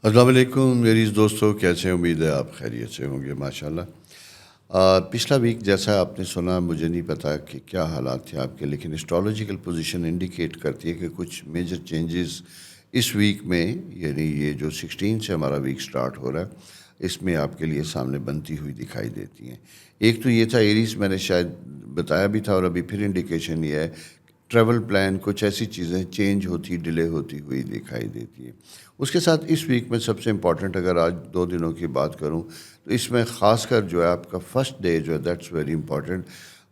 السلام علیکم میری دوستوں، کیسے ہیں؟ امید ہے آپ خیریت سے ہوں گے ماشاءاللہ۔ پچھلا ویک جیسا آپ نے سنا، مجھے نہیں پتا کہ کیا حالات تھے آپ کے، لیکن اسٹرالوجیکل پوزیشن انڈیکیٹ کرتی ہے کہ کچھ میجر چینجز اس ویک میں، یعنی یہ جو 16 سے ہمارا ویک سٹارٹ ہو رہا ہے، اس میں آپ کے لیے سامنے بنتی ہوئی دکھائی دیتی ہیں۔ ایک تو یہ تھا ایریز، میں نے شاید بتایا بھی تھا، اور ابھی پھر انڈیکیشن یہ ہے، ٹریول پلان کچھ ایسی چیزیں چینج ہوتی ڈیلے ہوتی ہوئی دکھائی دیتی ہیں۔ اس کے ساتھ اس ویک میں سب سے امپورٹنٹ، اگر آج 2 دنوں کی بات کروں تو اس میں خاص کر جو ہے آپ کا فرسٹ ڈے جو ہے دیٹس ویری امپورٹنٹ۔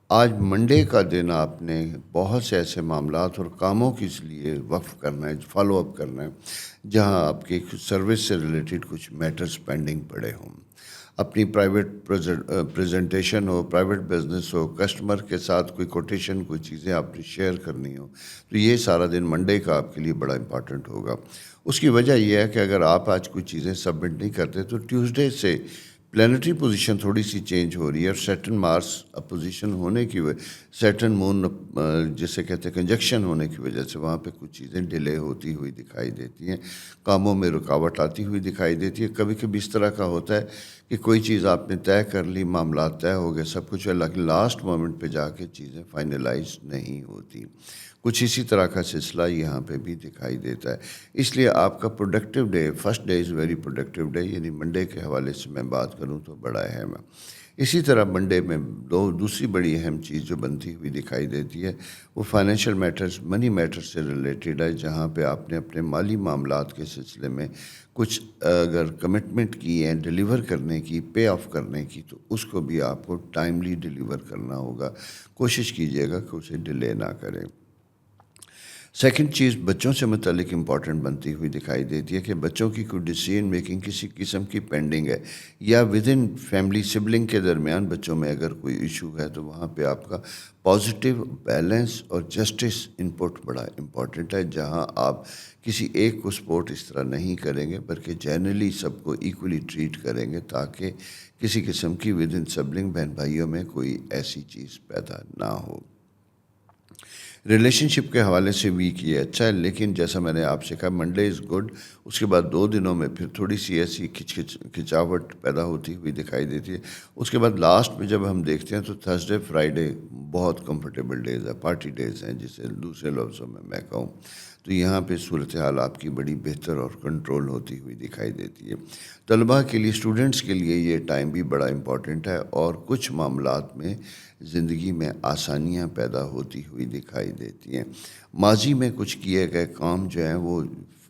آج منڈے کا دن آپ نے بہت سے ایسے معاملات اور کاموں کے لیے وقف کرنا ہے، فالو اپ کرنا ہے، جہاں آپ کے سروس سے ریلیٹڈ کچھ میٹرز پینڈنگ پڑے ہوں۔ اپنی پرائیویٹ پریزنٹیشن ہو، پرائیویٹ بزنس ہو، کسٹمر کے ساتھ کوئی کوٹیشن، کوئی چیزیں آپ نے شیئر کرنی ہو، تو یہ سارا دن منڈے کا آپ کے لیے بڑا امپورٹنٹ ہوگا۔ اس کی وجہ یہ ہے کہ اگر آپ آج کوئی چیزیں سبمٹ نہیں کرتے تو ٹیوزڈے سے پلانٹری پوزیشن تھوڑی سی چینج ہو رہی ہے، اور سیٹرن مارس اپوزیشن ہونے کی وجہ، سیٹرن مون جسے کہتے ہیں کنجکشن ہونے کی وجہ سے وہاں پہ کچھ چیزیں ڈیلے ہوتی ہوئی دکھائی دیتی ہیں، کاموں میں رکاوٹ آتی ہوئی دکھائی دیتی ہے۔ کبھی کبھی اس طرح کا ہوتا ہے کہ کوئی چیز آپ نے طے کر لی، معاملات طے ہو گئے، سب کچھ ہے، لیکن لاسٹ مومنٹ پہ جا کے چیزیں فائنلائز نہیں ہوتی۔ کچھ اسی طرح کا سلسلہ یہاں پہ بھی دکھائی دیتا ہے۔ اس لیے آپ کا productive day, first day is very productive day, یعنی منڈے کے حوالے سے میں بات کروں تو بڑا اہم ہے۔ اسی طرح منڈے میں دوسری بڑی اہم چیز جو بنتی ہوئی دکھائی دیتی ہے وہ فائنینشیل میٹرز، منی میٹرز سے ریلیٹڈ ہے، جہاں پہ آپ نے اپنے مالی معاملات کے سلسلے میں کچھ اگر کمٹمنٹ کی ہے ڈیلیور کرنے کی، پے آف کرنے کی، تو اس کو بھی آپ کو ٹائملی ڈیلیور کرنا ہوگا۔ کوشش کیجیے گا کہ اسے ڈیلے نہ کریں۔ سیکنڈ چیز بچوں سے متعلق امپورٹنٹ بنتی ہوئی دکھائی دیتی ہے کہ بچوں کی کوئی ڈیسیژن میکنگ کسی قسم کی پینڈنگ ہے، یا ود ان فیملی سبلنگ کے درمیان بچوں میں اگر کوئی ایشو ہے، تو وہاں پہ آپ کا پازیٹیو بیلنس اور جسٹس ان پٹ بڑا امپورٹنٹ ہے، جہاں آپ کسی ایک کو سپورٹ اس طرح نہیں کریں گے بلکہ جنرلی سب کو ایکولی ٹریٹ کریں گے، تاکہ کسی قسم کی ود ان سبلنگ بہن بھائیوں میں کوئی ایسی چیز پیدا نہ ہو۔ ریلیشن شپ کے حوالے سے ویک یہ اچھا ہے، لیکن جیسا میں نے آپ سے کہا منڈے از گڈ، اس کے بعد 2 دنوں میں پھر تھوڑی سی ایسی کھچاوٹ پیدا ہوتی ہوئی دکھائی دیتی ہے۔ اس کے بعد لاسٹ میں جب ہم دیکھتے ہیں تو تھرسڈے فرائیڈے بہت کمفرٹیبل ڈیز ہے، پارٹی ڈیز ہیں جسے دوسرے لفظوں میں کہوں، تو یہاں پہ صورتحال آپ کی بڑی بہتر اور کنٹرول ہوتی ہوئی دکھائی دیتی ہے۔ طلباء کے لیے، اسٹوڈنٹس کے لیے یہ ٹائم بھی بڑا امپورٹنٹ ہے، اور کچھ معاملات میں زندگی میں آسانیاں پیدا ہوتی ہوئی دکھائی دیتی ہیں۔ ماضی میں کچھ کیے گئے کام جو ہیں وہ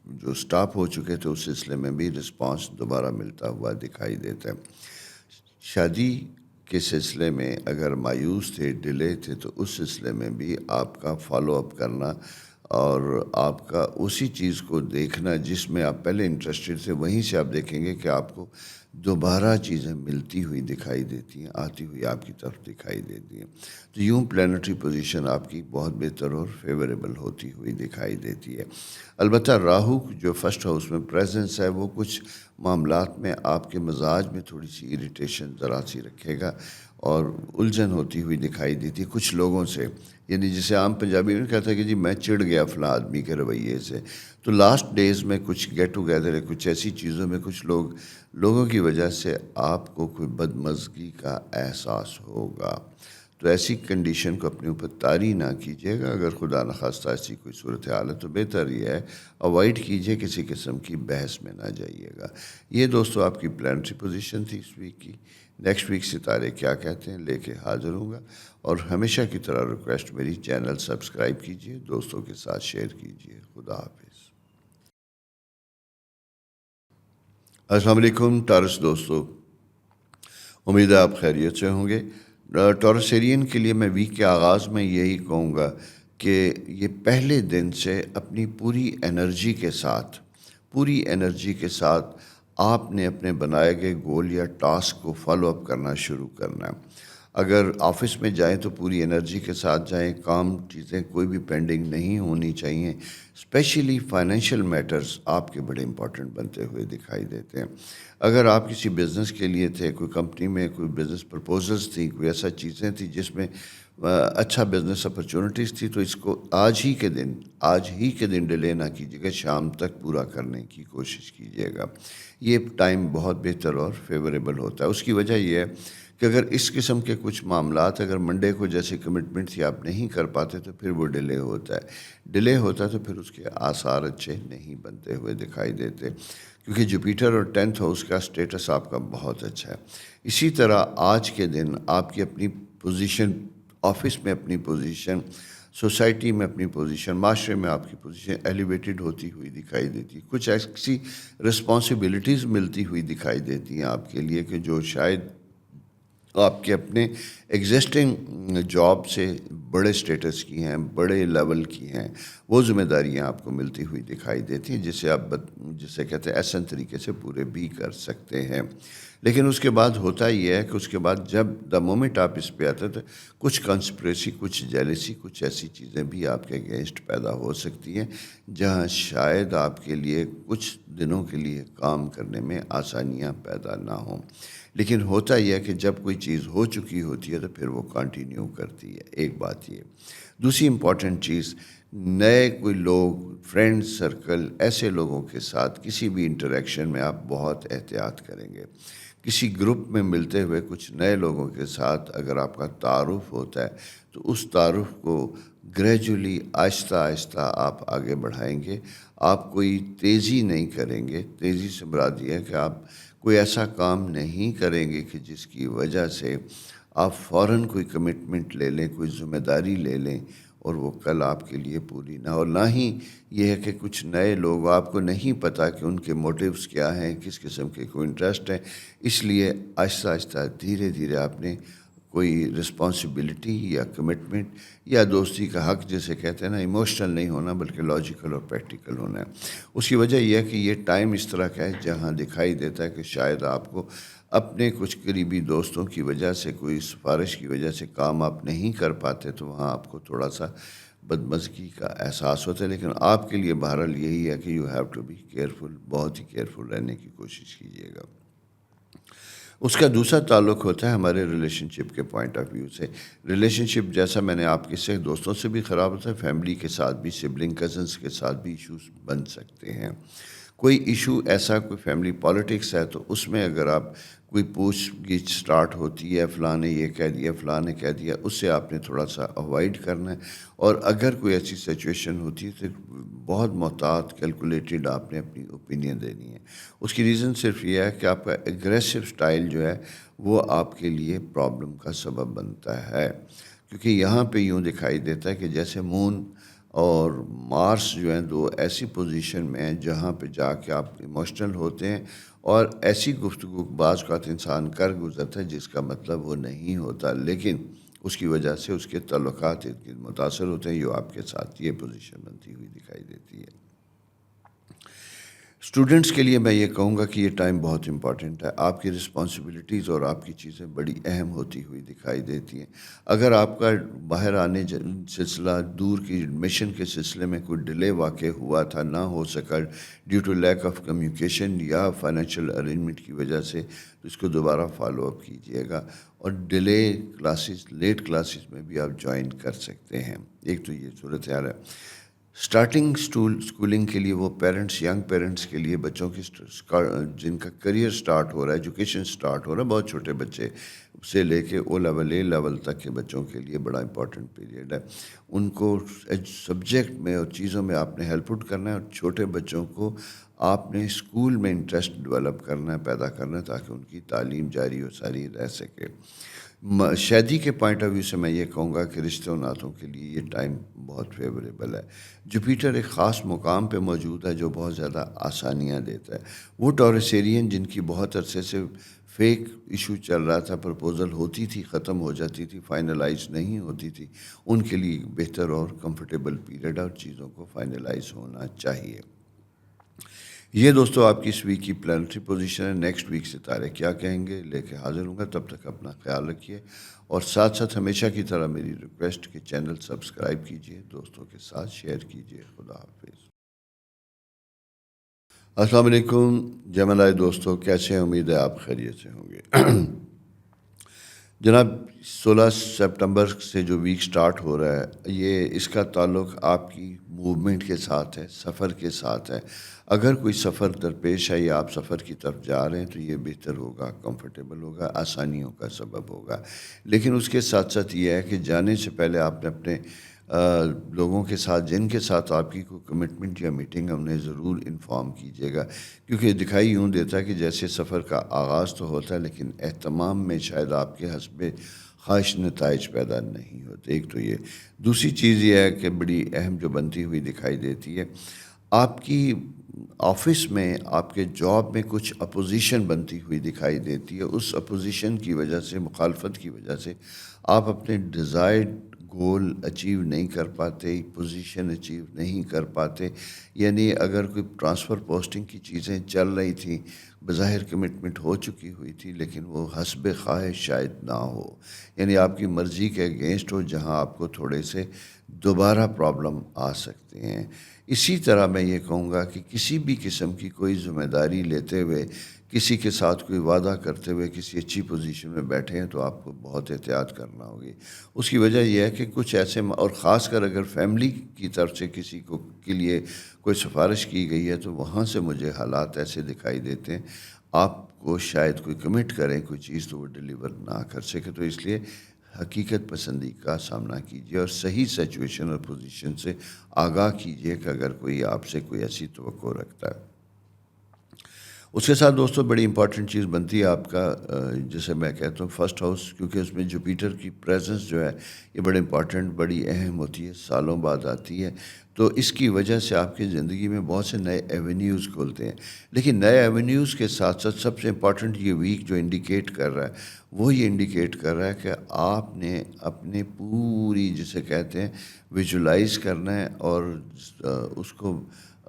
جو سٹاپ ہو چکے تھے، اس سلسلے میں بھی رسپانس دوبارہ ملتا ہوا دکھائی دیتا ہے۔ شادی کے سلسلے میں اگر مایوس تھے، ڈیلے تھے، تو اس سلسلے میں بھی آپ کا فالو اپ کرنا اور آپ کا اسی چیز کو دیکھنا جس میں آپ پہلے انٹرسٹڈ تھے، وہیں سے آپ دیکھیں گے کہ آپ کو دوبارہ چیزیں ملتی ہوئی دکھائی دیتی ہیں، آتی ہوئی آپ کی طرف دکھائی دیتی ہیں۔ تو یوں پلانٹری پوزیشن آپ کی بہت بہتر اور فیوریبل ہوتی ہوئی دکھائی دیتی ہے۔ البتہ راہو جو فرسٹ ہاؤس میں پریزنس ہے، وہ کچھ معاملات میں آپ کے مزاج میں تھوڑی سی اریٹیشن ذرا سی رکھے گا، اور الجھن ہوتی ہوئی دکھائی دیتی ہے کچھ لوگوں سے، یعنی جسے عام پنجابی میں کہتا ہے کہ جی میں چڑ گیا فلاں آدمی کے رویے سے۔ تو لاسٹ ڈیز میں کچھ گیٹ ٹوگیدر ہے، کچھ ایسی چیزوں میں کچھ لوگوں کی وجہ سے آپ کو کوئی بدمزگی کا احساس ہوگا، تو ایسی کنڈیشن کو اپنے اوپر طاری نہ کیجیے گا۔ اگر خدا نخواستہ ایسی کوئی صورتحال ہے تو بہتر یہ ہے اوائڈ کیجیے، کسی قسم کی بحث میں نہ جائیے گا۔ یہ دوستو آپ کی پلانٹری پوزیشن تھی اس ویک کی۔ نیکسٹ ویک ستارے کیا کہتے ہیں لے کے حاضر ہوں گا، اور ہمیشہ کی طرح ریکویسٹ میری، چینل سبسکرائب کیجیے، دوستوں کے ساتھ شیئر کیجیے۔ خدا حافظ۔ السلام علیکم ٹارس دوستو، امید ہے آپ خیریت سے ہوں گے۔ ٹورسیرین کے لیے میں ویک کے آغاز میں یہی کہوں گا کہ یہ پہلے دن سے اپنی پوری انرجی کے ساتھ آپ نے اپنے بنائے گئے گول یا ٹاسک کو فالو اپ کرنا شروع کرنا ہے۔ اگر آفس میں جائیں تو پوری انرجی کے ساتھ جائیں، کام چیزیں کوئی بھی پینڈنگ نہیں ہونی چاہیے۔ اسپیشلی فائنینشیل میٹرز آپ کے بڑے امپورٹنٹ بنتے ہوئے دکھائی دیتے ہیں۔ اگر آپ کسی بزنس کے لیے تھے، کوئی کمپنی میں کوئی بزنس پرپوزلز تھیں، کوئی ایسا چیزیں تھیں جس میں اچھا بزنس اپرچونٹیز تھی، تو اس کو آج ہی کے دن ڈیلے نہ کیجیے گا، شام تک پورا کرنے کی کوشش کیجیے گا۔ یہ ٹائم بہت بہتر اور فیوریبل ہوتا ہے۔ اس کی وجہ یہ ہے کہ اگر اس قسم کے کچھ معاملات اگر منڈے کو جیسے کمٹمنٹ تھی آپ نہیں کر پاتے تو پھر وہ ڈیلے ہوتا ہے تو پھر اس کے آثار اچھے نہیں بنتے ہوئے دکھائی دیتے، کیونکہ جوپیٹر اور 10th ہاؤس کا سٹیٹس آپ کا بہت اچھا ہے۔ اسی طرح آج کے دن آپ کی اپنی پوزیشن، آفس میں اپنی پوزیشن، سوسائٹی میں اپنی پوزیشن، معاشرے میں آپ کی پوزیشن ایلیویٹڈ ہوتی ہوئی دکھائی دیتی ہے۔ کچھ ایسی رسپانسبلٹیز ملتی ہوئی دکھائی دیتی ہیں آپ کے لیے کہ جو شاید آپ کے اپنے ایگزسٹنگ جاب سے بڑے سٹیٹس کی ہیں، بڑے لیول کی ہیں، وہ ذمہ داریاں آپ کو ملتی ہوئی دکھائی دیتی ہیں، جسے کہتے ہیں احسن طریقے سے پورے بھی کر سکتے ہیں۔ لیکن اس کے بعد ہوتا یہ ہے کہ اس کے بعد جب دا مومنٹ آپ اس پہ آتے تو کچھ کنسپریسی، کچھ جیلسی، کچھ ایسی چیزیں بھی آپ کے اگینسٹ پیدا ہو سکتی ہیں، جہاں شاید آپ کے لیے کچھ دنوں کے لیے کام کرنے میں آسانیاں پیدا نہ ہوں۔ لیکن ہوتا یہ ہے کہ جب کوئی چیز ہو چکی ہوتی ہے تو پھر وہ کنٹینیو کرتی ہے، ایک بات یہ۔ دوسری امپورٹنٹ چیز، نئے کوئی لوگ، فرینڈ سرکل، ایسے لوگوں کے ساتھ کسی بھی انٹریکشن میں آپ بہت احتیاط کریں گے۔ کسی گروپ میں ملتے ہوئے کچھ نئے لوگوں کے ساتھ اگر آپ کا تعارف ہوتا ہے تو اس تعارف کو گریجولی، آہستہ آہستہ آپ آگے بڑھائیں گے۔ آپ کوئی تیزی نہیں کریں گے۔ تیزی سے مراد یہ ہے کہ آپ کوئی ایسا کام نہیں کریں گے کہ جس کی وجہ سے آپ فوراً کوئی کمٹمنٹ لے لیں، کوئی ذمہ داری لے لیں اور وہ کل آپ کے لیے پوری نہ، اور نہ ہی یہ ہے کہ کچھ نئے لوگ آپ کو نہیں پتہ کہ ان کے موٹیوز کیا ہیں، کس قسم کے کوئی انٹرسٹ ہیں، اس لیے آہستہ آہستہ دھیرے دھیرے آپ نے کوئی رسپانسبلٹی یا کمٹمنٹ یا دوستی کا حق جسے کہتے ہیں نا، ایموشنل نہیں ہونا بلکہ لاجیکل اور پریکٹیکل ہونا ہے۔ اس کی وجہ یہ ہے کہ یہ ٹائم اس طرح کا ہے جہاں دکھائی دیتا ہے کہ شاید آپ کو اپنے کچھ قریبی دوستوں کی وجہ سے، کوئی سفارش کی وجہ سے کام آپ نہیں کر پاتے تو وہاں آپ کو تھوڑا سا بدمزگی کا احساس ہوتا ہے، لیکن آپ کے لیے بہرحال یہی ہے کہ you have to be careful, بہت ہی کیئرفل رہنے کی کوشش کیجیے گا۔ اس کا دوسرا تعلق ہوتا ہے ہمارے ریلیشن شپ کے پوائنٹ آف ویو سے۔ ریلیشن شپ جیسا میں نے آپ کے سے دوستوں سے بھی خراب ہوتا ہے، فیملی کے ساتھ بھی، سبلنگ کزنس کے ساتھ بھی ایشوز بن سکتے ہیں۔ کوئی ایشو ایسا، کوئی فیملی پالیٹکس ہے تو اس میں اگر آپ کوئی پوچھ گچھ سٹارٹ ہوتی ہے، فلاں نے یہ کہہ دیا، فلاں نے کہہ دیا، اس سے آپ نے تھوڑا سا اوائڈ کرنا ہے۔ اور اگر کوئی ایسی سچویشن ہوتی ہے تو بہت محتاط، کیلکولیٹڈ آپ نے اپنی اوپینین دینی ہے۔ اس کی ریزن صرف یہ ہے کہ آپ کا ایگریسو سٹائل جو ہے وہ آپ کے لیے پرابلم کا سبب بنتا ہے، کیونکہ یہاں پہ یوں دکھائی دیتا ہے کہ جیسے مون اور مارس جو ہیں دو ایسی پوزیشن میں ہیں جہاں پہ جا کے آپ ایموشنل ہوتے ہیں، اور ایسی گفتگو بعض اوقات انسان کر گزرتا ہے جس کا مطلب وہ نہیں ہوتا، لیکن اس کی وجہ سے اس کے تعلقات متاثر ہوتے ہیں۔ یہ آپ کے ساتھ یہ پوزیشن بنتی ہوئی دکھائی دیتی ہے۔ اسٹوڈنٹس کے لیے میں یہ کہوں گا کہ یہ ٹائم بہت امپورٹنٹ ہے۔ آپ کی رسپانسبلٹیز اور آپ کی چیزیں بڑی اہم ہوتی ہوئی دکھائی دیتی ہیں۔ اگر آپ کا باہر آنے سلسلہ، دور کی ایڈمیشن کے سلسلے میں کوئی ڈیلے واقع ہوا تھا، نہ ہو سکا due to lack of communication یا فائنینشیل ارینجمنٹ کی وجہ سے، تو اس کو دوبارہ فالو اپ کیجیے گا، اور ڈیلے کلاسز، لیٹ کلاسز میں بھی آپ جوائن کر سکتے ہیں۔ ایک تو یہ صورتحال ہے۔ اسٹارٹنگ اسکولنگ کے لیے وہ پیرنٹس، ینگ پیرنٹس کے لیے، بچوں کی جن کا کریئر سٹارٹ ہو رہا ہے، ایجوکیشن سٹارٹ ہو رہا ہے، بہت چھوٹے بچے سے لے کے او لیول، اے لیول تک کے بچوں کے لیے بڑا امپورٹنٹ پیریڈ ہے۔ ان کو سبجیکٹ میں اور چیزوں میں آپ نے ہیلپ آؤٹ کرنا ہے، اور چھوٹے بچوں کو آپ نے اسکول میں انٹرسٹ ڈیولپ کرنا ہے، پیدا کرنا ہے، تاکہ ان کی تعلیم جاری و ساری رہ سکے۔ شادی کے پوائنٹ آف ویو سے میں یہ کہوں گا کہ رشتوں ناتوں کے لیے یہ ٹائم بہت فیوریبل ہے۔ جوپیٹر ایک خاص مقام پہ موجود ہے جو بہت زیادہ آسانیاں دیتا ہے۔ وہ ٹورسیرین جن کی بہت عرصے سے فیک ایشو چل رہا تھا، پرپوزل ہوتی تھی، ختم ہو جاتی تھی، فائنلائز نہیں ہوتی تھی، ان کے لیے بہتر اور کمفرٹیبل پیریڈ ہے، اور چیزوں کو فائنلائز ہونا چاہیے۔ یہ دوستو آپ کی اس ویک کی پلانٹری پوزیشن ہے۔ نیکسٹ ویک ستارے کیا کہیں گے لے کے حاضر ہوں گا۔ تب تک اپنا خیال رکھیے، اور ساتھ ساتھ ہمیشہ کی طرح میری ریکویسٹ کہ چینل سبسکرائب کیجیے، دوستوں کے ساتھ شیئر کیجیے۔ خدا حافظ۔ السلام علیکم جمعرائے دوستو، کیسے ہیں؟ امید ہے آپ خیریت سے ہوں گے۔ جناب 16 سپٹمبر سے جو ویک سٹارٹ ہو رہا ہے یہ اس کا تعلق آپ کی موومنٹ کے ساتھ ہے، سفر کے ساتھ ہے۔ اگر کوئی سفر درپیش ہے یا آپ سفر کی طرف جا رہے ہیں تو یہ بہتر ہوگا، کمفرٹیبل ہوگا، آسانیوں کا سبب ہوگا۔ لیکن اس کے ساتھ ساتھ یہ ہے کہ جانے سے پہلے آپ نے اپنے لوگوں کے ساتھ جن کے ساتھ آپ کی کوئی کمٹمنٹ یا میٹنگ ہے انہیں ضرور انفارم کیجیے گا، کیونکہ دکھائی یوں دیتا ہے کہ جیسے سفر کا آغاز تو ہوتا ہے لیکن اہتمام میں شاید آپ کے حسب خواہش نتائج پیدا نہیں ہوتے۔ ایک تو یہ، دوسری چیز یہ ہے کہ بڑی اہم جو بنتی ہوئی دکھائی دیتی ہے، آپ کی آفس میں آپ کے جاب میں کچھ اپوزیشن بنتی ہوئی دکھائی دیتی ہے۔ اس اپوزیشن کی وجہ سے، مخالفت کی وجہ سے آپ اپنے ڈیزائرڈ گول اچیو نہیں کر پاتے، پوزیشن اچیو نہیں کر پاتے۔ یعنی اگر کوئی ٹرانسفر پوسٹنگ کی چیزیں چل رہی تھیں، بظاہر کمٹمنٹ ہو چکی ہوئی تھی لیکن وہ حسب خواہش شاید نہ ہو، یعنی آپ کی مرضی کے اگینسٹ ہو، جہاں آپ کو تھوڑے سے دوبارہ پرابلم آ سکتے ہیں۔ اسی طرح میں یہ کہوں گا کہ کسی بھی قسم کی کوئی ذمہ داری لیتے ہوئے، کسی کے ساتھ کوئی وعدہ کرتے ہوئے کسی اچھی پوزیشن میں بیٹھے ہیں تو آپ کو بہت احتیاط کرنا ہوگی۔ اس کی وجہ یہ ہے کہ کچھ ایسے، اور خاص کر اگر فیملی کی طرف سے کسی کو کے لیے کوئی سفارش کی گئی ہے تو وہاں سے مجھے حالات ایسے دکھائی دیتے ہیں آپ کو شاید کوئی کمٹ کریں کوئی چیز تو وہ ڈیلیور نہ کر سکے۔ تو اس لیے حقیقت پسندی کا سامنا کیجیے اور صحیح سچویشن اور پوزیشن سے آگاہ کیجیے کہ اگر کوئی آپ سے کوئی ایسی توقع رکھتا ہے۔ اس کے ساتھ دوستوں بڑی امپورٹنٹ چیز بنتی ہے آپ کا، جسے میں کہتا ہوں فرسٹ ہاؤس، کیونکہ اس میں جوپیٹر کی پریزنس جو ہے یہ بڑے امپورٹنٹ، بڑی اہم ہوتی ہے، سالوں بعد آتی ہے۔ تو اس کی وجہ سے آپ کی زندگی میں بہت سے نئے ایونیوز کھلتے ہیں، لیکن نئے ایونیوز کے ساتھ ساتھ سب سے امپورٹنٹ یہ ویک جو انڈیکیٹ کر رہا ہے وہ یہ انڈیکیٹ کر رہا ہے کہ آپ نے اپنے پوری، جسے کہتے ہیں ویژولائز کرنا ہے اور اس کو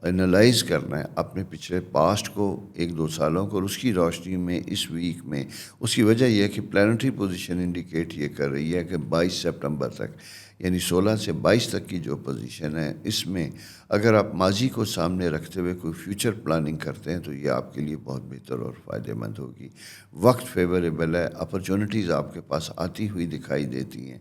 انالائز کرنا ہے اپنے پچھلے پاسٹ کو، 1-2 سالوں کو، اور اس کی روشنی میں اس ویک میں اس کی وجہ یہ ہے کہ پلانٹری پوزیشن انڈیکیٹ یہ کر رہی ہے کہ 22 سپٹمبر تک، یعنی 16 سے 22 تک کی جو پوزیشن ہے اس میں اگر آپ ماضی کو سامنے رکھتے ہوئے کوئی فیوچر پلاننگ کرتے ہیں تو یہ آپ کے لیے بہت بہتر اور فائدہ مند ہوگی۔ وقت فیوریبل ہے، اپرچونٹیز آپ کے پاس آتی ہوئی دکھائی دیتی ہیں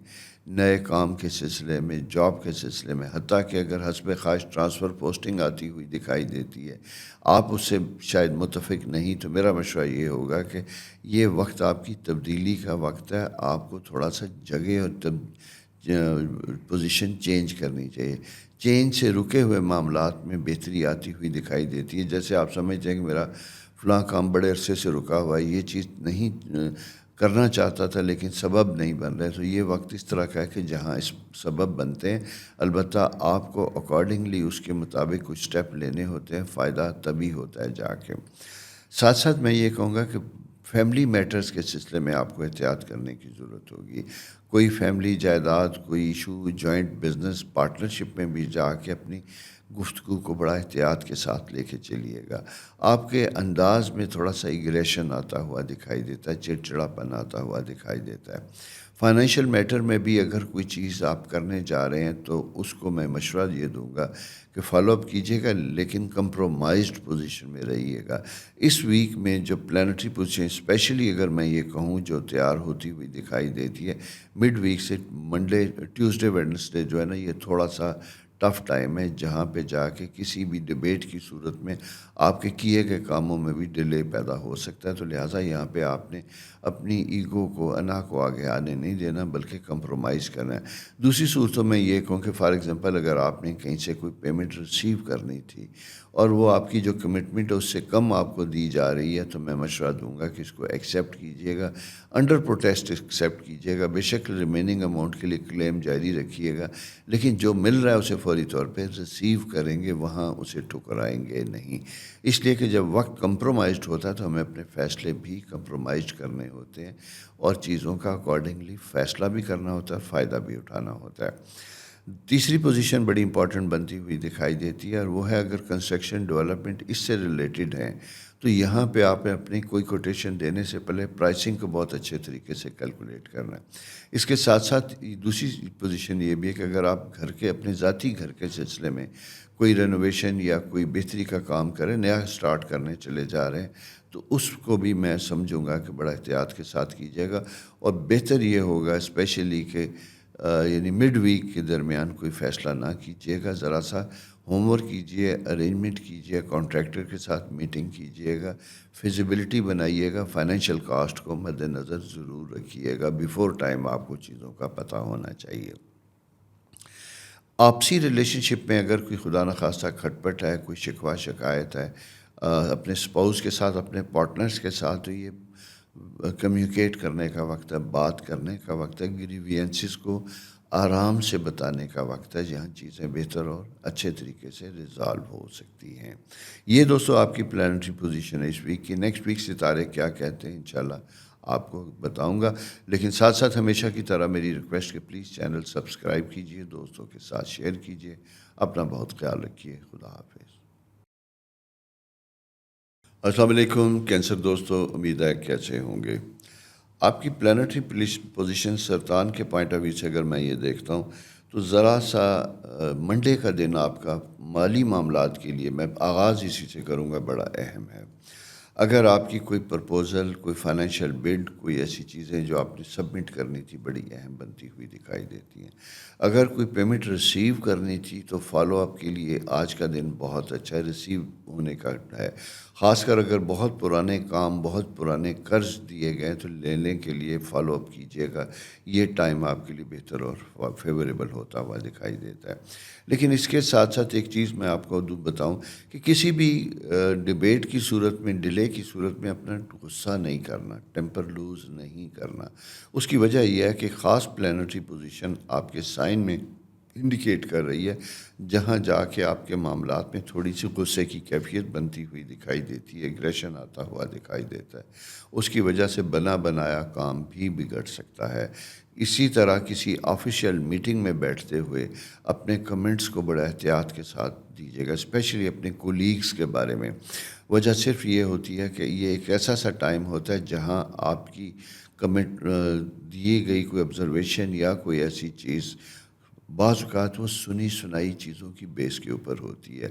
نئے کام کے سلسلے میں، جاب کے سلسلے میں، حتیٰ کہ اگر حسب خواہش ٹرانسفر پوسٹنگ آتی ہوئی دکھائی دیتی ہے، آپ اس سے شاید متفق نہیں، تو میرا مشورہ یہ ہوگا کہ یہ وقت آپ کی تبدیلی کا وقت ہے، آپ کو تھوڑا سا جگہ اور پوزیشن چینج کرنی چاہیے۔ چینج سے رکے ہوئے معاملات میں بہتری آتی ہوئی دکھائی دیتی ہے۔ جیسے آپ سمجھتے ہیں کہ میرا فلاں کام بڑے عرصے سے رکا ہوا ہے، یہ چیز نہیں کرنا چاہتا تھا لیکن سبب نہیں بن رہے، تو یہ وقت اس طرح کا ہے کہ جہاں اس سبب بنتے ہیں، البتہ آپ کو اکارڈنگلی اس کے مطابق کچھ سٹیپ لینے ہوتے ہیں، فائدہ تبھی ہوتا ہے جا کے۔ ساتھ ساتھ میں یہ کہوں گا کہ فیملی میٹرز کے سلسلے میں آپ کو احتیاط کرنے کی ضرورت ہوگی۔ کوئی فیملی جائیداد، کوئی ایشو، جوائنٹ بزنس پارٹنرشپ میں بھی جا کے اپنی گفتگو کو بڑا احتیاط کے ساتھ لے کے چلیے گا۔ آپ کے انداز میں تھوڑا سا ایگریشن آتا ہوا دکھائی دیتا ہے، چڑچڑاپن آتا ہوا دکھائی دیتا ہے۔ فائنینشیل میٹر میں بھی اگر کوئی چیز آپ کرنے جا رہے ہیں تو اس کو میں مشورہ یہ دوں گا کہ فالو اپ کیجیے گا لیکن کمپرومائزڈ پوزیشن میں رہیے گا۔ اس ویک میں جو پلانٹری پوزیشن اسپیشلی اگر میں یہ کہوں جو تیار ہوتی ہوئی دکھائی دیتی ہے، مڈ ویک سے منڈے، ٹیوزڈے، ویڈنسڈے جو ہے نا، یہ تھوڑا سا ٹف ٹائم ہے جہاں پہ جا کے کسی بھی ڈیبیٹ کی صورت میں آپ کے کیے گئے کاموں میں بھی ڈیلے پیدا ہو سکتا ہے۔ تو لہٰذا یہاں پہ آپ نے اپنی ایگو کو، انا کو آگے آنے نہیں دینا بلکہ کمپرومائز کرنا ہے۔ دوسری صورتوں میں یہ کہوں کہ فار ایگزامپل اگر آپ نے کہیں سے کوئی پیمنٹ ریسیو کرنی تھی اور وہ آپ کی جو کمٹمنٹ ہے اس سے کم آپ کو دی جا رہی ہے، تو میں مشورہ دوں گا کہ اس کو ایکسیپٹ کیجیے گا، انڈر پروٹیسٹ ایکسیپٹ کیجیے گا، بے شک ریمیننگ اماؤنٹ کے لیے کلیم جاری رکھیے گا، لیکن جو مل رہا ہے اسے فوری طور پہ ریسیو کریں گے، وہاں اسے ٹھکرائیں گے نہیں۔ اس لیے کہ جب وقت کمپرومائزڈ ہوتا ہے تو ہمیں اپنے فیصلے بھی کمپرومائزڈ کرنے ہوتے ہیں اور چیزوں کا اکارڈنگلی فیصلہ بھی کرنا ہوتا ہے، فائدہ بھی اٹھانا ہوتا ہے۔ تیسری پوزیشن بڑی امپورٹنٹ بنتی ہوئی دکھائی دیتی ہے اور وہ ہے اگر کنسٹرکشن ڈیولپمنٹ اس سے ریلیٹڈ ہیں تو یہاں پہ آپ نے اپنی کوئی کوٹیشن دینے سے پہلے پرائسنگ کو بہت اچھے طریقے سے کیلکولیٹ کرنا ہے۔ اس کے ساتھ ساتھ دوسری پوزیشن یہ بھی ہے کہ اگر آپ گھر کے، اپنے ذاتی گھر کے سلسلے میں کوئی رینوویشن یا کوئی بہتری کا کام کریں، نیا سٹارٹ کرنے چلے جا رہے ہیں، تو اس کو بھی میں سمجھوں گا کہ بڑا احتیاط کے ساتھ کیجیے گا، اور بہتر یہ ہوگا اسپیشلی کہ یعنی مڈ ویک کے درمیان کوئی فیصلہ نہ کیجیے گا، ذرا سا ہوم ورک کیجیے، ارینجمنٹ کیجیے، کانٹریکٹر کے ساتھ میٹنگ کیجیے گا، فیزیبلٹی بنائیے گا، فائنینشیل کاسٹ کو مد نظر ضرور رکھیے گا، بیفور ٹائم آپ کو چیزوں کا پتہ ہونا چاہیے۔ آپسی ریلیشن شپ میں اگر کوئی خدا نخواستہ کھٹ پٹ ہے، کوئی شکوہ شکایت ہے اپنے سپاؤس کے ساتھ، اپنے پارٹنرز کے ساتھ، تو یہ کمیونیکیٹ کرنے کا وقت ہے، بات کرنے کا وقت ہے، گریوینسز کو آرام سے بتانے کا وقت ہے، جہاں چیزیں بہتر اور اچھے طریقے سے ریزالو ہو سکتی ہیں۔ یہ دوستو آپ کی پلانٹری پوزیشن ہے اس ویک کی۔ نیکسٹ ویک ستارے کیا کہتے ہیں انشاءاللہ آپ کو بتاؤں گا، لیکن ساتھ ساتھ ہمیشہ کی طرح میری ریکویسٹ کہ پلیز چینل سبسکرائب کیجئے، دوستوں کے ساتھ شیئر کیجئے، اپنا بہت خیال رکھیے، خدا حافظ۔ السلام علیکم کینسر دوستو، امید ہے کیسے ہوں گے۔ آپ کی پلانٹری پوزیشن سرطان کے پوائنٹ آف ویو سے اگر میں یہ دیکھتا ہوں تو ذرا سا منڈے کا دن آپ کا مالی معاملات کے لیے، میں آغاز اسی سے کروں گا، بڑا اہم ہے۔ اگر آپ کی کوئی پرپوزل، کوئی فائنینشیل بڈ، کوئی ایسی چیزیں جو آپ نے سبمٹ کرنی تھی، بڑی اہم بنتی ہوئی دکھائی دیتی ہیں۔ اگر کوئی پیمنٹ ریسیو کرنی تھی تو فالو اپ کے لیے آج کا دن بہت اچھا ہے، ریسیو ہونے کا ہے۔ خاص کر اگر بہت پرانے کام، بہت پرانے قرض دیے گئے تو لینے کے لیے فالو اپ کیجیے گا، یہ ٹائم آپ کے لیے بہتر اور فیوریبل ہوتا ہوا دکھائی دیتا ہے۔ لیکن اس کے ساتھ ساتھ ایک چیز میں آپ کو بتاؤں کہ کسی بھی ڈیبیٹ کی صورت میں، ڈیلے کی صورت میں اپنا غصہ نہیں کرنا، ٹیمپر لوز نہیں کرنا۔ اس کی وجہ یہ ہے کہ خاص پلانٹری پوزیشن آپ کے سائن میں انڈیکیٹ کر رہی ہے، جہاں جا کے آپ کے معاملات میں تھوڑی سی غصے کی کیفیت بنتی ہوئی دکھائی دیتی ہے، ایگریشن آتا ہوا دکھائی دیتا ہے۔ اس کی وجہ سے بنا بنایا کام بھی بگڑ سکتا ہے۔ اسی طرح کسی آفیشیل میٹنگ میں بیٹھتے ہوئے اپنے کمنٹس کو بڑا احتیاط کے ساتھ دیجیے گا، اسپیشلی اپنے کولیگز کے بارے میں۔ وجہ صرف یہ ہوتی ہے کہ یہ ایک ایسا سا ٹائم ہوتا ہے جہاں آپ کی کمنٹ دی گئی کوئی آبزرویشن یا کوئی ایسی چیز، بعض اوقات وہ سنی سنائی چیزوں کی بیس کے اوپر ہوتی ہے،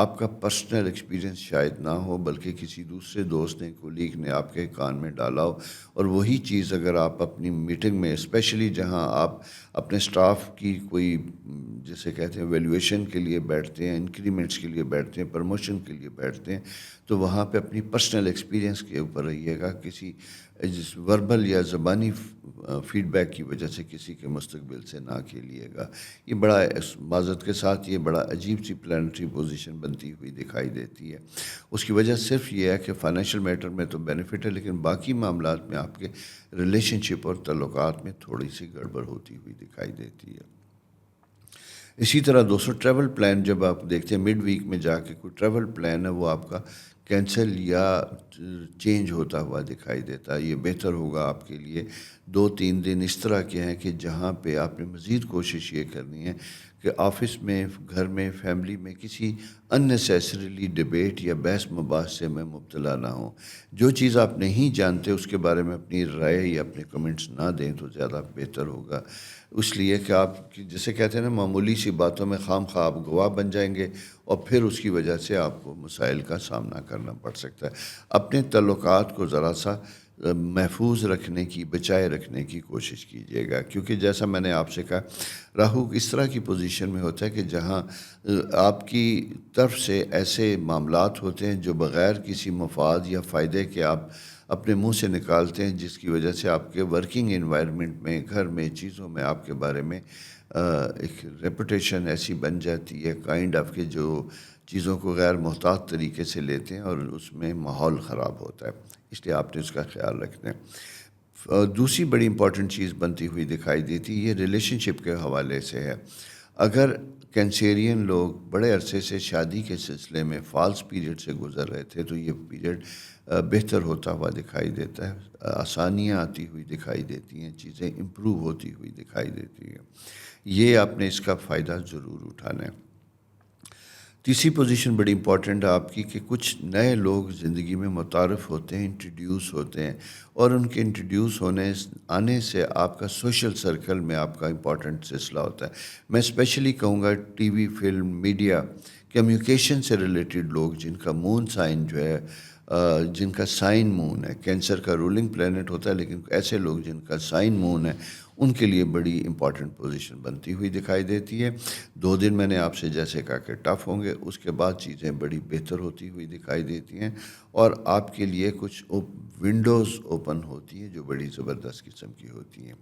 آپ کا پرسنل ایکسپیرینس شاید نہ ہو، بلکہ کسی دوسرے دوست نے، کولیگ نے آپ کے کان میں ڈالا ہو، اور وہی چیز اگر آپ اپنی میٹنگ میں، اسپیشلی جہاں آپ اپنے سٹاف کی کوئی جسے کہتے ہیں ویلیویشن کے لیے بیٹھتے ہیں، انکریمنٹس کے لیے بیٹھتے ہیں، پروموشن کے لیے بیٹھتے ہیں، تو وہاں پہ اپنی پرسنل ایکسپیرینس کے اوپر رہیے گا، کسی وربل یا زبانی فیڈ بیک کی وجہ سے کسی کے مستقبل سے نہ کھیلیے گا۔ یہ بڑا معذرت کے ساتھ یہ بڑا عجیب سی پلانٹری پوزیشن بنتی ہوئی دکھائی دیتی ہے۔ اس کی وجہ صرف یہ ہے کہ فائنینشیل میٹر میں تو بینیفٹ ہے، لیکن باقی معاملات میں آپ کے ریلیشن شپ اور تعلقات میں تھوڑی سی گڑبڑ ہوتی ہوئی دکھائی دیتی ہے۔ اسی طرح دوستوں ٹریول پلان جب آپ دیکھتے ہیں مڈ ویک میں جا کے کوئی ٹریول پلان ہے وہ آپ کا کینسل یا چینج ہوتا ہوا دکھائی دیتا ہے، یہ بہتر ہوگا آپ کے لیے 2-3 دن اس طرح کے ہیں کہ جہاں پہ آپ نے مزید کوشش یہ کرنی ہے کہ آفس میں، گھر میں، فیملی میں کسی اننیسیسریلی ڈبیٹ یا بحث مباحثے میں مبتلا نہ ہوں۔ جو چیز آپ نہیں جانتے اس کے بارے میں اپنی رائے یا اپنے کمنٹس نہ دیں تو زیادہ بہتر ہوگا، اس لیے کہ آپ جسے کہتے ہیں نا معمولی سی باتوں میں خام خواہ آپ گواہ بن جائیں گے، اور پھر اس کی وجہ سے آپ کو مسائل کا سامنا کرنا پڑ سکتا ہے۔ اپنے تعلقات کو ذرا سا محفوظ رکھنے کی، بچائے رکھنے کی کوشش کیجیے گا، کیونکہ جیسا میں نے آپ سے کہا راہو اس طرح کی پوزیشن میں ہوتا ہے کہ جہاں آپ کی طرف سے ایسے معاملات ہوتے ہیں جو بغیر کسی مفاد یا فائدے کے آپ اپنے منہ سے نکالتے ہیں، جس کی وجہ سے آپ کے ورکنگ انوائرمنٹ میں، گھر میں، چیزوں میں آپ کے بارے میں ایک ریپوٹیشن ایسی بن جاتی ہے کائنڈ آف کہ جو چیزوں کو غیر محتاط طریقے سے لیتے ہیں اور اس میں ماحول خراب ہوتا ہے، اس لیے آپ نے اس کا خیال رکھنا ہے۔ دوسری بڑی امپورٹنٹ چیز بنتی ہوئی دکھائی دیتی ہے، یہ ریلیشن شپ کے حوالے سے ہے۔ اگر کینسیرین لوگ بڑے عرصے سے شادی کے سلسلے میں فالس پیریڈ سے گزر رہے تھے تو یہ پیریڈ بہتر ہوتا ہوا دکھائی دیتا ہے، آسانیاں آتی ہوئی دکھائی دیتی ہیں، چیزیں امپروو ہوتی ہوئی دکھائی دیتی ہیں، یہ آپ نے اس کا فائدہ ضرور اٹھانا ہے۔ تیسری پوزیشن بڑی امپورٹنٹ ہے آپ کی کہ کچھ نئے لوگ زندگی میں متعارف ہوتے ہیں، انٹروڈیوس ہوتے ہیں، اور ان کے انٹروڈیوس آنے سے آپ کا سوشل سرکل میں آپ کا امپورٹنٹ سلسلہ ہوتا ہے۔ میں اسپیشلی کہوں گا T V, film, media communication سے ریلیٹڈ لوگ جن کا مون سائن جو ہے جن کا سائن مون ہے، کینسر کا رولنگ پلینٹ ہوتا ہے، لیکن ایسے لوگ جن کا سائن مون ہے ان کے لیے بڑی امپورٹنٹ پوزیشن بنتی ہوئی دکھائی دیتی ہے۔ 2 دن میں نے آپ سے جیسے کہا کہ ٹف ہوں گے، اس کے بعد چیزیں بڑی بہتر ہوتی ہوئی دکھائی دیتی ہیں اور آپ کے لیے کچھ ونڈوز اوپن ہوتی ہیں جو بڑی زبردست قسم کی ہوتی ہیں۔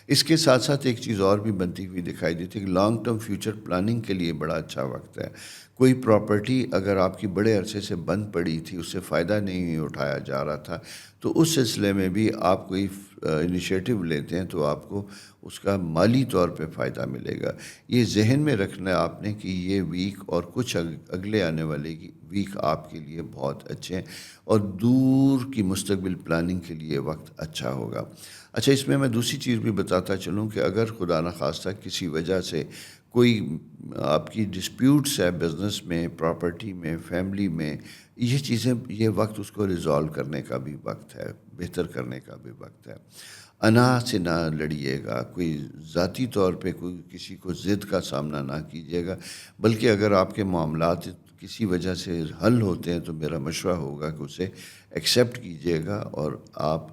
اس کے ساتھ ساتھ ایک چیز اور بھی بنتی ہوئی دکھائی دیتی ہے کہ لانگ ٹرم فیوچر پلاننگ کے لیے بڑا اچھا وقت ہے۔ کوئی پراپرٹی اگر آپ کی بڑے عرصے سے بند پڑی تھی، اس سے فائدہ نہیں اٹھایا جا رہا تھا، تو اس سلسلے میں بھی آپ کوئی انیشیٹو لیتے ہیں تو آپ کو اس کا مالی طور پہ فائدہ ملے گا۔ یہ ذہن میں رکھنا ہے آپ نے کہ یہ ویک اور کچھ اگلے آنے والے ویک آپ کے لیے بہت اچھے ہیں اور دور کی مستقبل پلاننگ کے لیے وقت اچھا ہوگا۔ اچھا، اس میں دوسری چیز بھی بتاتا چلوں کہ اگر خدا نخواستہ کسی وجہ سے کوئی آپ کی ڈسپیوٹس ہے بزنس میں، پراپرٹی میں، فیملی میں، یہ چیزیں، یہ وقت اس کو ریزالو کرنے کا بھی وقت ہے، بہتر کرنے کا بھی وقت ہے۔ انا سے نہ لڑیے گا، کوئی ذاتی طور پہ کوئی کسی کو ضد کا سامنا نہ کیجیے گا، بلکہ اگر آپ کے معاملات کسی وجہ سے حل ہوتے ہیں تو میرا مشورہ ہوگا کہ اسے ایکسیپٹ کیجیے گا اور آپ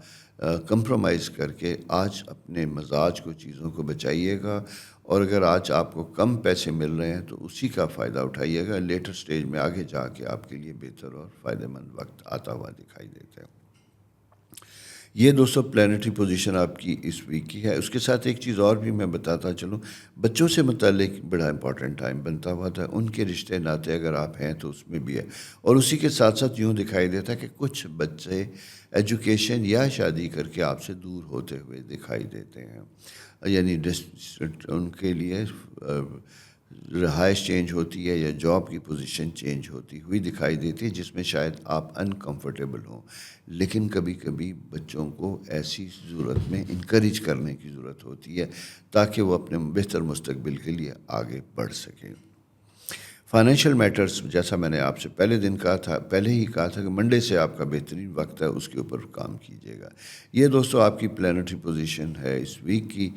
کمپرومائز کر کے آج اپنے مزاج کو، چیزوں کو بچائیے گا، اور اگر آج آپ کو کم پیسے مل رہے ہیں تو اسی کا فائدہ اٹھائیے گا۔ لیٹر سٹیج میں آگے جا کے آپ کے لیے بہتر اور فائدہ مند وقت آتا ہوا دکھائی دیتا ہے۔ یہ دوستو پلانٹری پوزیشن آپ کی اس ویک کی ہے۔ اس کے ساتھ ایک چیز اور بھی میں بتاتا چلوں، بچوں سے متعلق بڑا امپورٹنٹ ٹائم بنتا ہوا تھا، ان کے رشتے ناتے اگر آپ ہیں تو اس میں بھی ہے، اور اسی کے ساتھ ساتھ یوں دکھائی دیتا ہے کہ کچھ بچے ایجوکیشن یا شادی کر کے آپ سے دور ہوتے ہوئے دکھائی دیتے ہیں، یعنی ان کے لیے رہائش چینج ہوتی ہے یا جاب کی پوزیشن چینج ہوتی ہوئی دکھائی دیتی ہے، جس میں شاید آپ انکمفرٹیبل ہوں، لیکن کبھی کبھی بچوں کو ایسی ضرورت میں انکریج کرنے کی ضرورت ہوتی ہے تاکہ وہ اپنے بہتر مستقبل کے لیے آگے بڑھ سکیں۔ فائنینشیل میٹرز، جیسا میں نے آپ سے پہلے ہی کہا تھا کہ منڈے سے آپ کا بہترین وقت ہے، اس کے اوپر کام کیجیے گا۔ یہ دوستو آپ کی پلانٹری پوزیشن ہے اس ویک کی۔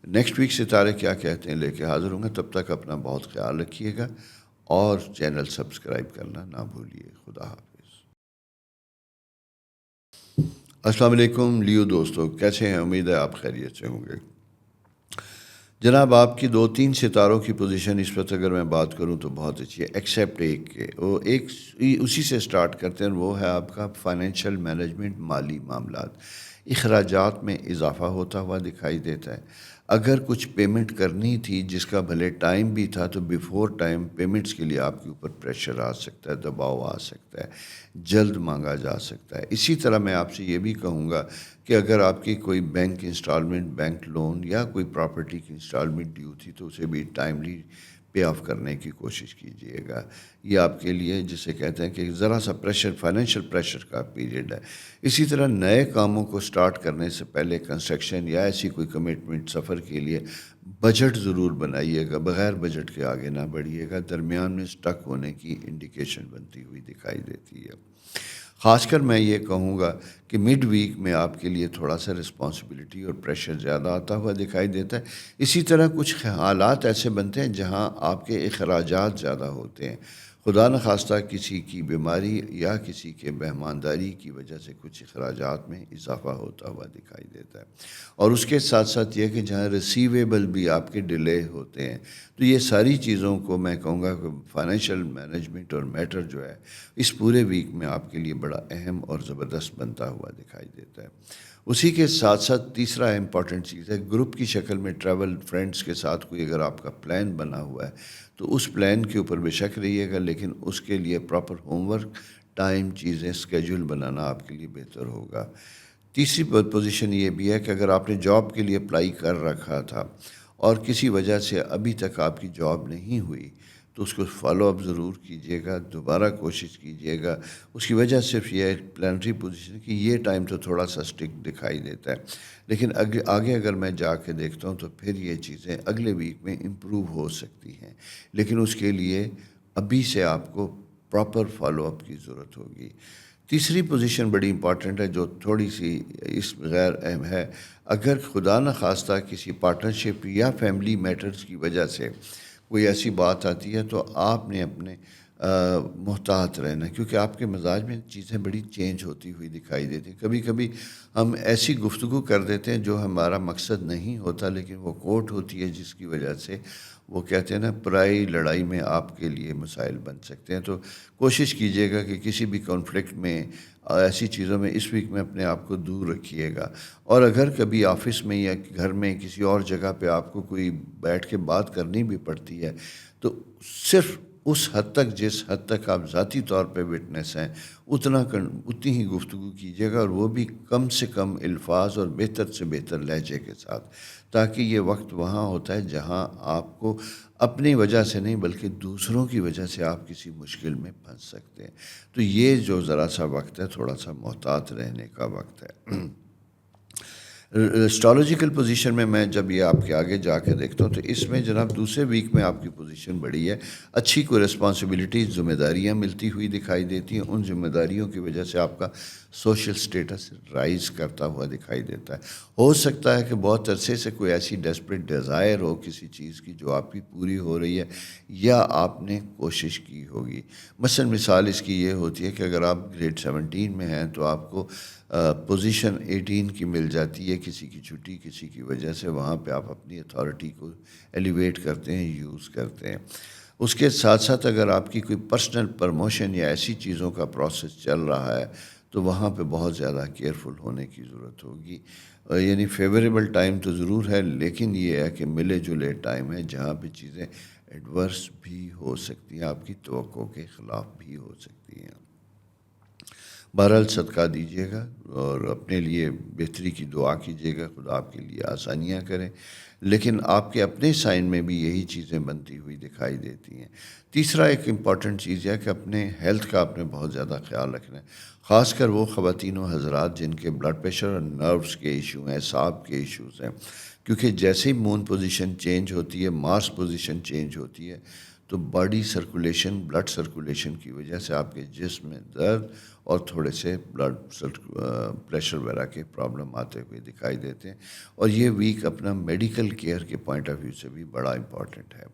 نیکسٹ ویک ستارے کیا کہتے ہیں لے کے حاضر ہوں گا، تب تک اپنا بہت خیال رکھیے گا اور چینل سبسکرائب کرنا نہ بھولیے۔ خدا حافظ۔ السلام علیکم لیو دوستو، کیسے ہیں؟ امید ہے آپ خیریت سے ہوں گے۔ جناب، آپ کی 2-3 ستاروں کی پوزیشن اس وقت اگر میں بات کروں تو بہت اچھی ہے، ایکسیپٹ ایک اسی سے سٹارٹ کرتے ہیں، وہ ہے آپ کا فائنینشیل مینجمنٹ، مالی معاملات۔ اخراجات میں اضافہ ہوتا ہوا دکھائی دیتا ہے۔ اگر کچھ پیمنٹ کرنی تھی جس کا بھلے ٹائم بھی تھا تو بیفور ٹائم پیمنٹس کے لیے آپ کے اوپر پریشر آ سکتا ہے، دباؤ آ سکتا ہے، جلد مانگا جا سکتا ہے۔ اسی طرح میں آپ سے یہ بھی کہوں گا کہ اگر آپ کی کوئی بینک انسٹالمنٹ، بینک لون یا کوئی پراپرٹی کی انسٹالمنٹ ڈیو تھی تو اسے بھی ٹائملی پے آف کرنے کی کوشش کیجیے گا۔ یہ آپ کے لیے جسے کہتے ہیں کہ ذرا سا پریشر، فائنینشیل پریشر کا پیریڈ ہے۔ اسی طرح نئے کاموں کو سٹارٹ کرنے سے پہلے کنسٹرکشن یا ایسی کوئی کمٹمنٹ سفر کے لیے بجٹ ضرور بنائیے گا، بغیر بجٹ کے آگے نہ بڑھیے گا، درمیان میں سٹک ہونے کی انڈیکیشن بنتی ہوئی دکھائی دیتی ہے۔ خاص کر میں یہ کہوں گا کہ مڈ ویک میں آپ کے لیے تھوڑا سا رسپانسبلٹی اور پریشر زیادہ آتا ہوا دکھائی دیتا ہے۔ اسی طرح کچھ حالات ایسے بنتے ہیں جہاں آپ کے اخراجات زیادہ ہوتے ہیں، خدا نخواستہ کسی کی بیماری یا کسی کے مہمانداری کی وجہ سے کچھ اخراجات میں اضافہ ہوتا ہوا دکھائی دیتا ہے، اور اس کے ساتھ ساتھ یہ کہ جہاں ریسیویبل بھی آپ کے ڈیلے ہوتے ہیں، تو یہ ساری چیزوں کو میں کہوں گا کہ فائنینشیل مینجمنٹ اور میٹر جو ہے اس پورے ویک میں آپ کے لیے بڑا اہم اور زبردست بنتا ہوا دکھائی دیتا ہے۔ اسی کے ساتھ ساتھ تیسرا امپورٹنٹ چیز ہے، گروپ کی شکل میں ٹریول، فرینڈس کے ساتھ کوئی اگر آپ کا پلان بنا ہوا ہے تو اس پلان کے اوپر بے شک رہیے گا، لیکن اس کے لیے پراپر ہوم ورک، ٹائم، چیزیں، اسکیجول بنانا آپ کے لیے بہتر ہوگا۔ تیسری پوزیشن یہ بھی ہے کہ اگر آپ نے جاب کے لیے اپلائی کر رکھا تھا اور کسی وجہ سے ابھی تک آپ کی جاب نہیں ہوئی تو اس کو فالو اپ ضرور کیجیے گا، دوبارہ کوشش کیجیے گا۔ اس کی وجہ صرف یہ پلانٹری پوزیشن کہ یہ ٹائم تو تھوڑا سا اسٹک دکھائی دیتا ہے، لیکن آگے اگر میں جا کے دیکھتا ہوں تو پھر یہ چیزیں اگلے ویک میں امپروو ہو سکتی ہیں، لیکن اس کے لیے ابھی سے آپ کو پراپر فالو اپ کی ضرورت ہوگی۔ تیسری پوزیشن بڑی امپارٹنٹ ہے جو تھوڑی سی اس غیر اہم ہے، اگر خدا نخواستہ کسی پارٹنرشپ یا فیملی میٹرز کی وجہ سے کوئی ایسی بات آتی ہے تو آپ نے اپنے محتاط رہنا، کیونکہ آپ کے مزاج میں چیزیں بڑی چینج ہوتی ہوئی دکھائی دیتی ہیں۔ کبھی کبھی ہم ایسی گفتگو کر دیتے ہیں جو ہمارا مقصد نہیں ہوتا، لیکن وہ کوٹ ہوتی ہے جس کی وجہ سے وہ کہتے ہیں نا پرائی لڑائی میں آپ کے لیے مسائل بن سکتے ہیں۔ تو کوشش کیجیے گا کہ کسی بھی کانفلکٹ میں ایسی چیزوں میں اس ویک میں اپنے آپ کو دور رکھیے گا۔ اور اگر کبھی آفس میں یا گھر میں کسی اور جگہ پہ آپ کو کوئی بیٹھ کے بات کرنی بھی پڑتی ہے تو صرف اس حد تک جس حد تک آپ ذاتی طور پہ وٹنس ہیں اتنی ہی گفتگو کیجیے گا، اور وہ بھی کم سے کم الفاظ اور بہتر سے بہتر لہجے کے ساتھ، تاکہ یہ وقت وہاں ہوتا ہے جہاں آپ کو اپنی وجہ سے نہیں بلکہ دوسروں کی وجہ سے آپ کسی مشکل میں پھنس سکتے ہیں۔ تو یہ جو ذرا سا وقت ہے تھوڑا سا محتاط رہنے کا وقت ہے۔ اسٹرالوجیکل پوزیشن میں جب یہ آپ کے آگے جا کے دیکھتا ہوں تو اس میں جناب دوسرے ویک میں آپ کی پوزیشن بڑی ہے، اچھی کوئی رسپانسبلٹیز ذمہ داریاں ملتی ہوئی دکھائی دیتی ہیں، ان ذمہ داریوں کی وجہ سے آپ کا سوشل سٹیٹس رائز کرتا ہوا دکھائی دیتا ہے۔ ہو سکتا ہے کہ بہت عرصے سے کوئی ایسی ڈیسپریٹ ڈیزائر ہو کسی چیز کی جو آپ کی پوری ہو رہی ہے، یا آپ نے کوشش کی ہوگی۔ مثال اس کی یہ ہوتی ہے کہ اگر آپ گریڈ 17 میں ہیں تو آپ کو پوزیشن 18 کی مل جاتی ہے، کسی کی چھٹی کسی کی وجہ سے، وہاں پہ آپ اپنی اتھارٹی کو ایلیویٹ کرتے ہیں، یوز کرتے ہیں۔ اس کے ساتھ ساتھ اگر آپ کی کوئی پرسنل پرموشن یا ایسی چیزوں کا پروسیس چل رہا ہے تو وہاں پہ بہت زیادہ کیئرفل ہونے کی ضرورت ہوگی۔ یعنی فیوریبل ٹائم تو ضرور ہے، لیکن یہ ہے کہ ملے جلے ٹائم ہے جہاں پہ چیزیں ایڈورس بھی ہو سکتی ہیں، آپ کی توقع کے خلاف بھی ہو سکتی ہیں۔ بہرحال صدقہ دیجیے گا اور اپنے لیے بہتری کی دعا کیجیے گا، خدا آپ کے لیے آسانیاں کریں، لیکن آپ کے اپنے سائن میں بھی یہی چیزیں بنتی ہوئی دکھائی دیتی ہیں۔ تیسرا ایک امپورٹنٹ چیز ہے کہ اپنے ہیلتھ کا آپ نے بہت زیادہ خیال رکھنا ہے، خاص کر وہ خواتین و حضرات جن کے بلڈ پریشر اور نروز کے ایشو ہیں، اعصاب کے ایشوز ہیں، کیونکہ جیسے ہی مون پوزیشن چینج ہوتی ہے، مارس پوزیشن چینج ہوتی ہے، تو باڈی سرکولیشن، بلڈ سرکولیشن کی وجہ سے آپ کے جسم میں درد اور تھوڑے سے بلڈ پریشر وغیرہ کے پرابلم آتے ہوئے دکھائی دیتے ہیں، اور یہ ویک اپنا میڈیکل کیئر کے پوائنٹ آف ویو سے بھی بڑا امپورٹنٹ ہے۔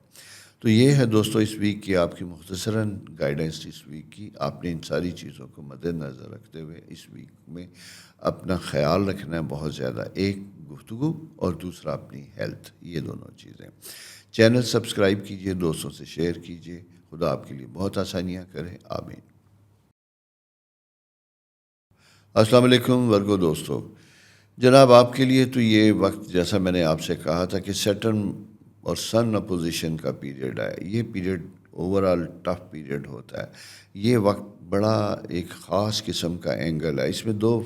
تو یہ ہے دوستو اس ویک کی آپ کی مختصراً گائیڈنس اس ویک کی۔ آپ نے ان ساری چیزوں کو مد نظر رکھتے ہوئے اس ویک میں اپنا خیال رکھنا ہے بہت زیادہ، ایک گفتگو اور دوسرا اپنی ہیلتھ، یہ دونوں چیزیں۔ چینل سبسکرائب کیجئے، دوستوں سے شیئر کیجئے، خدا آپ کے لیے بہت آسانیاں کرے، آمین۔ السلام علیکم ورگو دوستو، جناب آپ کے لیے تو یہ وقت جیسا میں نے آپ سے کہا تھا کہ سیٹرن اور سن اپوزیشن کا پیریڈ ہے، یہ پیریڈ اوورال ٹف پیریڈ ہوتا ہے۔ یہ وقت بڑا ایک خاص قسم کا اینگل ہے، اس میں دو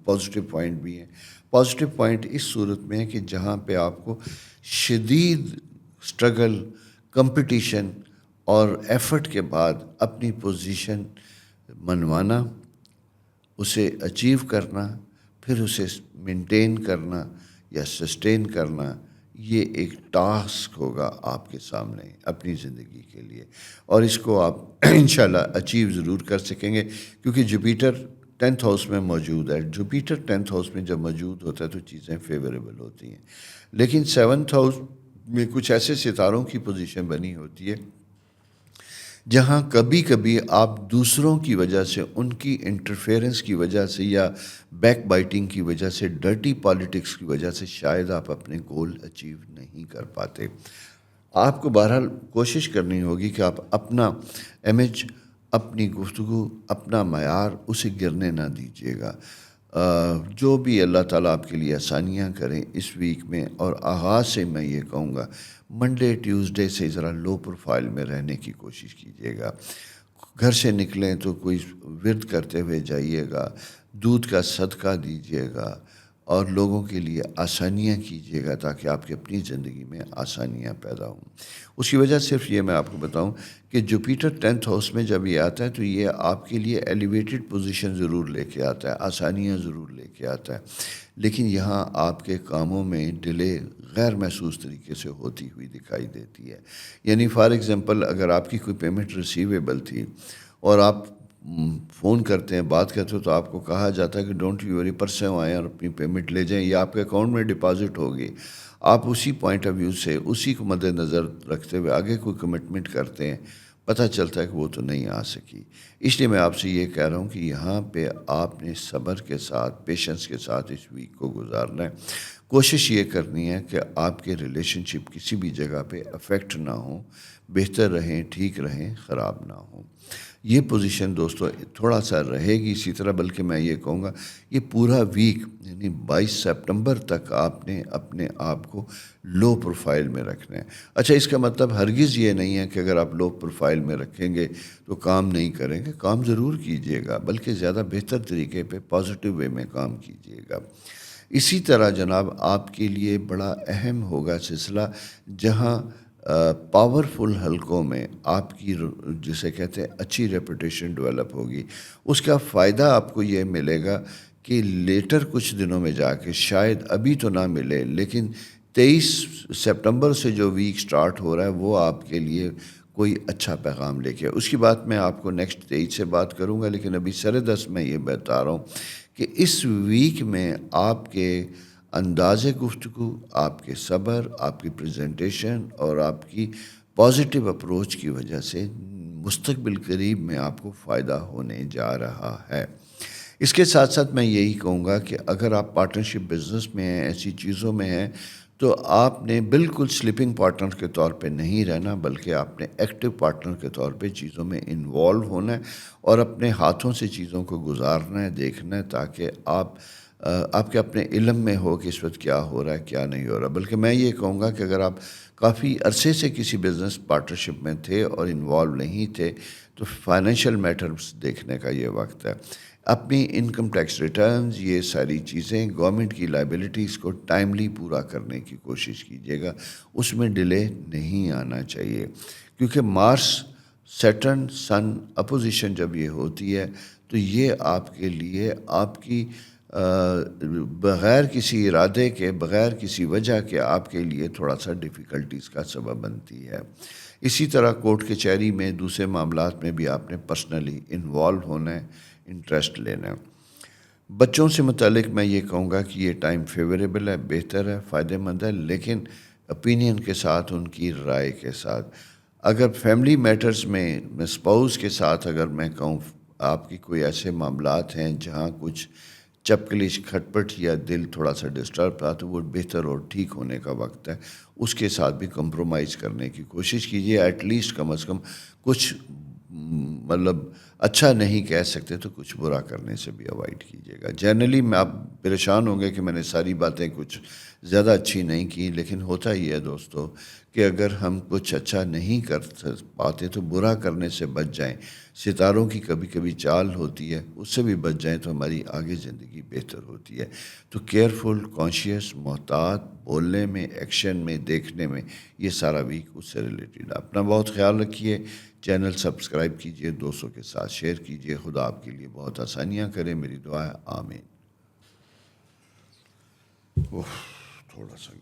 پازیٹیو پوائنٹ بھی ہیں۔ پازیٹیو پوائنٹ اس صورت میں ہے کہ جہاں پہ آپ کو شدید سٹرگل، کمپٹیشن اور ایفرٹ کے بعد اپنی پوزیشن منوانا، اسے اچیو کرنا، پھر اسے مینٹین کرنا یا سسٹین کرنا، یہ ایک ٹاسک ہوگا آپ کے سامنے اپنی زندگی کے لیے، اور اس کو آپ انشاءاللہ اچیو ضرور کر سکیں گے، کیونکہ جوپیٹر 10th ہاؤس میں موجود ہے۔ جوپیٹر 10th ہاؤس میں جب موجود ہوتا ہے تو چیزیں فیوریبل ہوتی ہیں، لیکن 7th ہاؤس میں کچھ ایسے ستاروں کی پوزیشن بنی ہوتی ہے جہاں کبھی کبھی آپ دوسروں کی وجہ سے، ان کی انٹرفیئرنس کی وجہ سے یا بیک بائٹنگ کی وجہ سے، ڈرٹی پالیٹکس کی وجہ سے شاید آپ اپنے گول اچیو نہیں کر پاتے۔ آپ کو بہرحال کوشش کرنی ہوگی کہ آپ اپنا امیج، اپنی گفتگو، اپنا معیار اسے گرنے نہ دیجیے گا۔ جو بھی اللہ تعالیٰ آپ کے لیے آسانیاں کریں اس ویک میں، اور آغاز سے میں یہ کہوں گا منڈے ٹیوزڈے سے ذرا لو پروفائل میں رہنے کی کوشش کیجیے گا۔ گھر سے نکلیں تو کوئی ورد کرتے ہوئے جائیے گا، دودھ کا صدقہ دیجیے گا، اور لوگوں کے لیے آسانیاں کیجیے گا تاکہ آپ کی اپنی زندگی میں آسانیاں پیدا ہوں۔ اس کی وجہ صرف یہ میں آپ کو بتاؤں کہ جوپیٹر 10th ہاؤس میں جب یہ آتا ہے تو یہ آپ کے لیے ایلیویٹڈ پوزیشن ضرور لے کے آتا ہے، آسانیاں ضرور لے کے آتا ہے، لیکن یہاں آپ کے کاموں میں ڈیلے غیر محسوس طریقے سے ہوتی ہوئی دکھائی دیتی ہے۔ یعنی فار ایگزامپل اگر آپ کی کوئی پیمنٹ ریسیویبل تھی اور آپ فون کرتے ہیں، بات کرتے ہو، تو آپ کو کہا جاتا ہے کہ ڈونٹ یو وری، پرسوں آئیں اور اپنی پیمنٹ لے جائیں، یا آپ کے اکاؤنٹ میں ڈپازٹ ہوگی۔ آپ اسی پوائنٹ آف ویو سے، اسی کو مد نظر رکھتے ہوئے آگے کوئی کمٹمنٹ کرتے ہیں، پتہ چلتا ہے کہ وہ تو نہیں آ سکی. اس لیے میں آپ سے یہ کہہ رہا ہوں کہ یہاں پہ آپ نے صبر کے ساتھ، پیشنس کے ساتھ اس ویک کو گزارنا ہے. کوشش یہ کرنی ہے کہ آپ کے ریلیشن شپ کسی بھی جگہ پہ افیکٹ نہ ہوں، بہتر رہیں، ٹھیک رہیں، خراب نہ ہوں. یہ پوزیشن دوستو تھوڑا سا رہے گی اسی طرح، بلکہ میں یہ کہوں گا یہ پورا ویک یعنی 22 سپٹمبر تک آپ نے اپنے آپ کو لو پروفائل میں رکھنا ہے. اچھا، اس کا مطلب ہرگز یہ نہیں ہے کہ اگر آپ لو پروفائل میں رکھیں گے تو کام نہیں کریں گے. کام ضرور کیجیے گا، بلکہ زیادہ بہتر طریقے پہ پازیٹیو وے میں کام کیجیے گا. اسی طرح جناب آپ کے لیے بڑا اہم ہوگا سلسلہ جہاں پاورفل حلقوں میں آپ کی جسے کہتے ہیں اچھی ریپوٹیشن ڈیولپ ہوگی. اس کا فائدہ آپ کو یہ ملے گا کہ لیٹر کچھ دنوں میں جا کے، شاید ابھی تو نہ ملے، لیکن 23 سپٹمبر سے جو ویک سٹارٹ ہو رہا ہے وہ آپ کے لیے کوئی اچھا پیغام لے کے. اس کی بات میں آپ کو نیکسٹ 23 سے بات کروں گا، لیکن ابھی سر دست میں یہ بتا رہا ہوں کہ اس ویک میں آپ کے انداز گفتگو، آپ کے صبر، آپ کی پریزنٹیشن اور آپ کی پازیٹیو اپروچ کی وجہ سے مستقبل قریب میں آپ کو فائدہ ہونے جا رہا ہے. اس کے ساتھ ساتھ میں یہی کہوں گا کہ اگر آپ پارٹنرشپ بزنس میں ہیں، ایسی چیزوں میں ہیں، تو آپ نے بالکل سلیپنگ پارٹنر کے طور پہ نہیں رہنا، بلکہ آپ نے ایکٹیو پارٹنر کے طور پہ چیزوں میں انوالو ہونا ہے اور اپنے ہاتھوں سے چیزوں کو گزارنا ہے، دیکھنا ہے، تاکہ آپ کے اپنے علم میں ہو کہ اس وقت کیا ہو رہا ہے، کیا نہیں ہو رہا. بلکہ میں یہ کہوں گا کہ اگر آپ کافی عرصے سے کسی بزنس پارٹنرشپ میں تھے اور انوالو نہیں تھے تو فائنینشیل میٹرز دیکھنے کا یہ وقت ہے. اپنی انکم ٹیکس ریٹرنز، یہ ساری چیزیں، گورنمنٹ کی لائبلٹیز کو ٹائملی پورا کرنے کی کوشش کیجیے گا. اس میں ڈیلے نہیں آنا چاہیے، کیونکہ مارس سیٹرن سن اپوزیشن جب یہ ہوتی ہے تو یہ آپ کے لیے آپ کی بغیر کسی ارادے کے، بغیر کسی وجہ کے آپ کے لیے تھوڑا سا ڈیفیکلٹیز کا سبب بنتی ہے. اسی طرح کورٹ کچہری میں، دوسرے معاملات میں بھی آپ نے پرسنلی انوالو ہونا ہے، انٹرسٹ لینا ہے. بچوں سے متعلق میں یہ کہوں گا کہ یہ ٹائم فیوریبل ہے، بہتر ہے، فائدہ مند ہے، لیکن اپینین کے ساتھ، ان کی رائے کے ساتھ. اگر فیملی میٹرز میں اسپاؤس کے ساتھ اگر میں کہوں آپ کی کوئی ایسے معاملات ہیں جہاں کچھ چپکلش، کھٹپٹ یا دل تھوڑا سا ڈسٹرب تھا، تو وہ بہتر اور ٹھیک ہونے کا وقت ہے. اس کے ساتھ بھی کمپرومائز کرنے کی کوشش کیجیے. ایٹ لیسٹ کم از کم کچھ مطلب اچھا نہیں کہہ سکتے تو کچھ برا کرنے سے بھی اوائڈ کیجیے گا. جنرلی میں آپ پریشان ہوں گے کہ میں نے ساری باتیں کچھ زیادہ اچھی نہیں کی، لیکن ہوتا ہی ہے دوستو کہ اگر ہم کچھ اچھا نہیں کر پاتے تو برا کرنے سے بچ جائیں. ستاروں کی کبھی کبھی چال ہوتی ہے، اس سے بھی بچ جائیں تو ہماری آگے زندگی بہتر ہوتی ہے. تو کیئرفل، کانشیس، محتاط، بولنے میں، ایکشن میں، دیکھنے میں، یہ سارا ویک اس سے ریلیٹڈ. اپنا بہت خیال رکھیے. چینل سبسکرائب کیجیے، دوستوں کے ساتھ شیئر کیجیے. خدا آپ کے لیے بہت آسانیاں کرے، میری دعا ہے. آمین. تھوڑا سا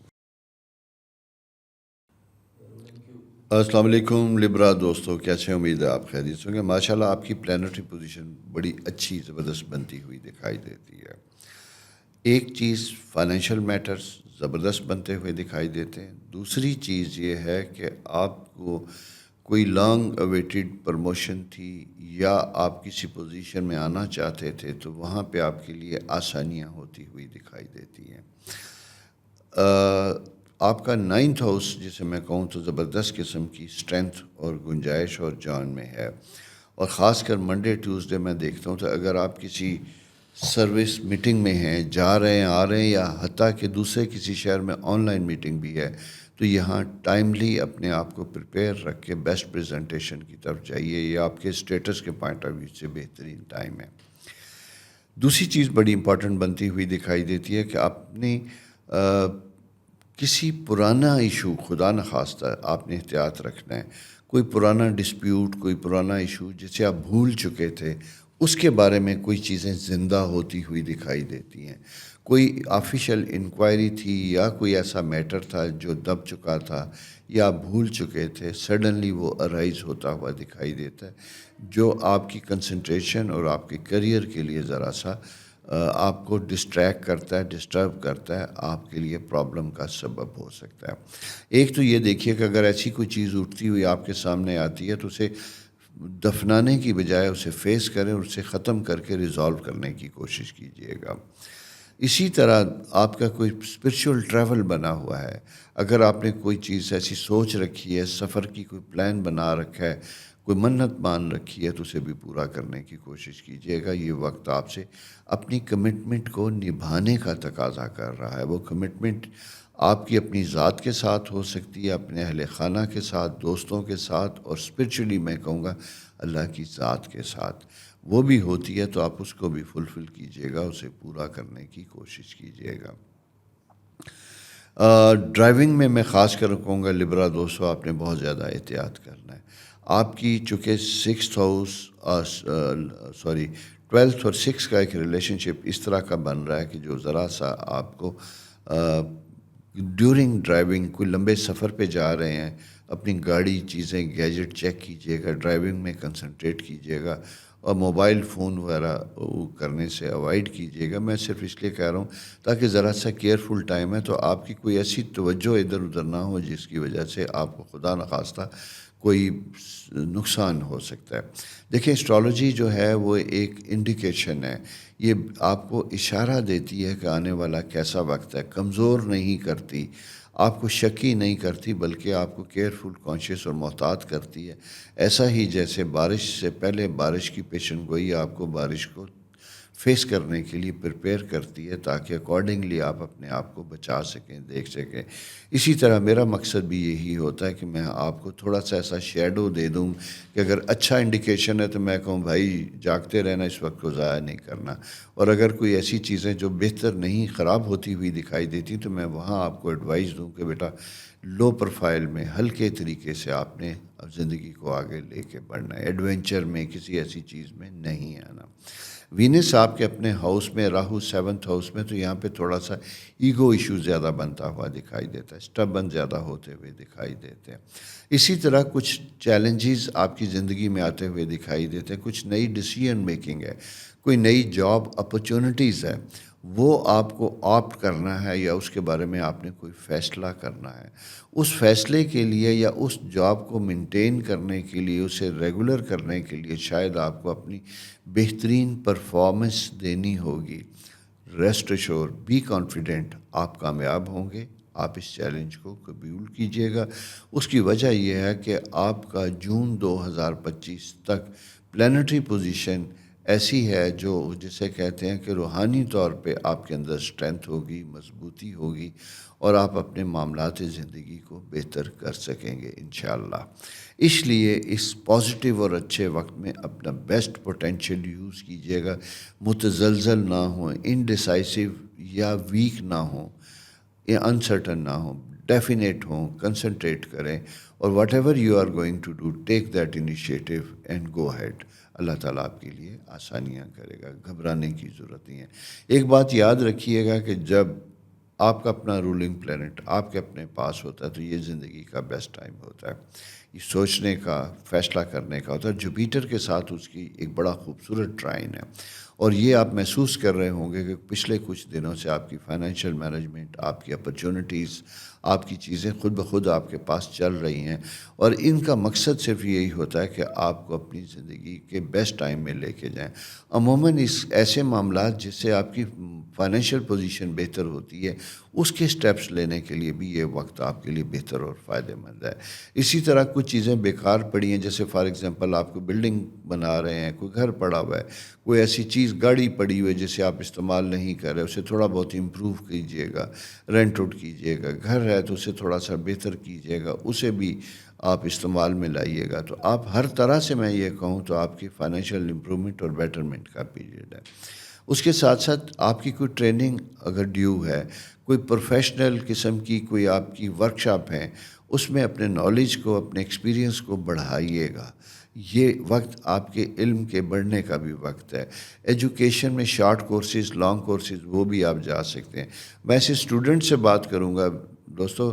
السلام علیکم لبرا دوستو، کیسے امید ہے آپ خیریت سے ہوں گے. ماشاءاللہ آپ کی پلانٹری پوزیشن بڑی اچھی، زبردست بنتی ہوئی دکھائی دیتی ہے. ایک چیز فائنینشیل میٹرز زبردست بنتے ہوئے دکھائی دیتے ہیں. دوسری چیز یہ ہے کہ آپ کو کوئی لانگ اویٹڈ پروموشن تھی یا آپ کسی پوزیشن میں آنا چاہتے تھے تو وہاں پہ آپ کے لیے آسانیاں ہوتی ہوئی دکھائی دیتی ہیں. آپ کا 9th ہاؤس جسے میں کہوں تو زبردست قسم کی اسٹرینتھ اور گنجائش اور جان میں ہے. اور خاص کر منڈے ٹیوزڈے میں دیکھتا ہوں تو اگر آپ کسی سروس میٹنگ میں ہیں، جا رہے ہیں، آ رہے ہیں، یا حتیٰ کہ دوسرے کسی شہر میں آن لائن میٹنگ بھی ہے، تو یہاں ٹائملی اپنے آپ کو پریپیئر رکھ کے بیسٹ پریزنٹیشن کی طرف جائیے. یہ آپ کے اسٹیٹس کے پوائنٹ آف ویو سے بہترین ٹائم ہے. دوسری چیز بڑی امپورٹنٹ بنتی ہوئی دکھائی دیتی ہے کہ اپنی کسی پرانا ایشو، خدا نخواستہ آپ نے احتیاط رکھنا ہے. کوئی پرانا ڈسپیوٹ، کوئی پرانا ایشو جسے آپ بھول چکے تھے، اس کے بارے میں کوئی چیزیں زندہ ہوتی ہوئی دکھائی دیتی ہیں. کوئی آفیشیل انکوائری تھی یا کوئی ایسا میٹر تھا جو دب چکا تھا یا آپ بھول چکے تھے، سڈنلی وہ ارائز ہوتا ہوا دکھائی دیتا ہے، جو آپ کی کنسنٹریشن اور آپ کے کریئر کے لیے ذرا سا آپ کو ڈسٹریکٹ کرتا ہے، ڈسٹرب کرتا ہے، آپ کے لیے پرابلم کا سبب ہو سکتا ہے۔ ایک تو یہ دیکھیے کہ اگر ایسی کوئی چیز اٹھتی ہوئی آپ کے سامنے آتی ہے تو اسے دفنانے کی بجائے اسے فیس کریں اور اسے ختم کر کے ریزالو کرنے کی کوشش کیجیے گا۔ اسی طرح آپ کا کوئی اسپرچول ٹریول بنا ہوا ہے، اگر آپ نے کوئی چیز ایسی سوچ رکھی ہے، سفر کی کوئی پلان بنا رکھا ہے، کوئی منت مان رکھی ہے، تو اسے بھی پورا کرنے کی کوشش کیجیے گا۔ یہ وقت آپ سے اپنی کمٹمنٹ کو نبھانے کا تقاضا کر رہا ہے۔ وہ کمٹمنٹ آپ کی اپنی ذات کے ساتھ ہو سکتی ہے، اپنے اہل خانہ کے ساتھ، دوستوں کے ساتھ، اور اسپرچولی میں کہوں گا اللہ کی ذات کے ساتھ وہ بھی ہوتی ہے، تو آپ اس کو بھی فلفل کیجیے گا، اسے پورا کرنے کی کوشش کیجیے گا۔ ڈرائیونگ میں خاص کر کہوں گا لبرا دوستو، آپ نے بہت زیادہ احتیاط کرنا ہے۔ آپ کی چونکہ 6th ہاؤس سوری 12th اور 6 کا ایک ریلیشن شپ اس طرح کا بن رہا ہے کہ جو ذرا سا آپ کو ڈیورنگ ڈرائیونگ کوئی لمبے سفر پہ جا رہے ہیں، اپنی گاڑی چیزیں گیجٹ چیک کیجیے گا، ڈرائیونگ میں کنسنٹریٹ کیجیے گا، اور موبائل فون وغیرہ کرنے سے اوائڈ کیجیے گا۔ میں صرف اس لیے کہہ رہا ہوں تاکہ ذرا سا کیئرفل ٹائم ہے تو آپ کی کوئی ایسی توجہ ادھر ادھر نہ ہو جس کی وجہ سے آپ کو خدا نخواستہ کوئی نقصان ہو سکتا ہے۔ دیکھیں اسٹرالوجی جو ہے وہ ایک انڈیکیشن ہے، یہ آپ کو اشارہ دیتی ہے کہ آنے والا کیسا وقت ہے، کمزور نہیں کرتی، آپ کو شکی نہیں کرتی، بلکہ آپ کو کیئرفل، کانشیس اور محتاط کرتی ہے۔ ایسا ہی جیسے بارش سے پہلے بارش کی پیشن گوئی آپ کو بارش کو فیس کرنے کے لیے پریپیئر کرتی ہے تاکہ اکارڈنگلی آپ اپنے آپ کو بچا سکیں، دیکھ سکیں۔ اسی طرح میرا مقصد بھی یہی ہوتا ہے کہ میں آپ کو تھوڑا سا ایسا شیڈو دے دوں کہ اگر اچھا انڈیکیشن ہے تو میں کہوں بھائی جاگتے رہنا، اس وقت کو ضائع نہیں کرنا، اور اگر کوئی ایسی چیزیں جو بہتر نہیں، خراب ہوتی ہوئی دکھائی دیتی تو میں وہاں آپ کو ایڈوائز دوں کہ بیٹا لو پروفائل میں ہلکے طریقے سے آپ نے زندگی کو آگے لے کے بڑھنا ہے، ایڈونچر میں کسی ایسی چیز میں نہیں آنا۔ وینس آپ کے اپنے ہاؤس میں، راہو 7th ہاؤس میں، تو یہاں پہ تھوڑا سا ایگو ایشو زیادہ بنتا ہوا دکھائی دیتا ہے، اسٹبن زیادہ ہوتے ہوئے دکھائی دیتے ہیں۔ اسی طرح کچھ چیلنجز آپ کی زندگی میں آتے ہوئے دکھائی دیتے ہیں، کچھ نئی ڈیسیژن میکنگ ہے، کوئی نئی جاب اپرچونٹیز ہے، وہ آپ کو آپٹ کرنا ہے یا اس کے بارے میں آپ نے کوئی فیصلہ کرنا ہے۔ اس فیصلے کے لیے یا اس جاب کو مینٹین کرنے کے لیے، اسے ریگولر کرنے کے لیے شاید آپ کو اپنی بہترین پرفارمنس دینی ہوگی۔ ریسٹ ایشور، بی کانفیڈنٹ، آپ کامیاب ہوں گے۔ آپ اس چیلنج کو قبول کیجیے گا۔ اس کی وجہ یہ ہے کہ آپ کا جون 2025 تک پلانٹری پوزیشن ایسی ہے جو جسے کہتے ہیں کہ روحانی طور پہ آپ کے اندر اسٹرینتھ ہوگی، مضبوطی ہوگی، اور آپ اپنے معاملات زندگی کو بہتر کر سکیں گے انشاءاللہ۔ اس لیے اس پازیٹیو اور اچھے وقت میں اپنا بیسٹ پوٹینشیل یوز کیجیے گا، متزلزل نہ ہوں، انڈیسائسو یا ویک نہ ہوں، یا انسرٹن نہ ہوں، ڈیفینیٹ ہوں، کنسنٹریٹ کریں، اور whatever you are going to do take that initiative and go ahead. اللہ تعالیٰ آپ کے لیے آسانیاں کرے گا، گھبرانے کی ضرورت نہیں ہے۔ ایک بات یاد رکھیے گا کہ جب آپ کا اپنا رولنگ پلینٹ آپ کے اپنے پاس ہوتا ہے تو یہ زندگی کا بیسٹ ٹائم ہوتا ہے، یہ سوچنے کا، فیصلہ کرنے کا ہوتا ہے۔ جوپیٹر کے ساتھ اس کی ایک بڑا خوبصورت ٹرائن ہے، اور یہ آپ محسوس کر رہے ہوں گے کہ پچھلے کچھ دنوں سے آپ کی فائنینشیل مینجمنٹ، آپ کی اپرچونٹیز، آپ کی چیزیں خود بخود آپ کے پاس چل رہی ہیں، اور ان کا مقصد صرف یہی ہوتا ہے کہ آپ کو اپنی زندگی کے بیسٹ ٹائم میں لے کے جائیں۔ عموماً اس ایسے معاملات جس سے آپ کی فائنینشیل پوزیشن بہتر ہوتی ہے، اس کے سٹیپس لینے کے لیے بھی یہ وقت آپ کے لیے بہتر اور فائدہ مند ہے۔ اسی طرح کچھ چیزیں بیکار پڑی ہیں، جیسے فار ایگزامپل آپ کو بلڈنگ بنا رہے ہیں، کوئی گھر پڑا ہوا ہے، کوئی ایسی چیز گاڑی پڑی ہوئی ہے جسے آپ استعمال نہیں کر رہے، اسے تھوڑا بہت امپروو کیجیے گا، رینٹ آؤٹ کیجیے گا۔ گھر ہے تو اسے تھوڑا سا بہتر کیجیے گا، اسے بھی آپ استعمال میں لائیے گا۔ تو آپ ہر طرح سے میں یہ کہوں تو آپ کی فائنینشیل امپرومنٹ اور بیٹرمنٹ کا پیریڈ ہے۔ اس کے ساتھ ساتھ آپ کی کوئی ٹریننگ اگر ڈیو ہے، کوئی پروفیشنل قسم کی کوئی آپ کی ورکشاپ ہے، اس میں اپنے نالج کو، اپنے ایکسپیرینس کو بڑھائیے گا۔ یہ وقت آپ کے علم کے بڑھنے کا بھی وقت ہے۔ ایجوکیشن میں شارٹ کورسز، لانگ کورسز، وہ بھی آپ جا سکتے ہیں۔ میں ایسے اسٹوڈنٹ سے بات کروں گا، دوستو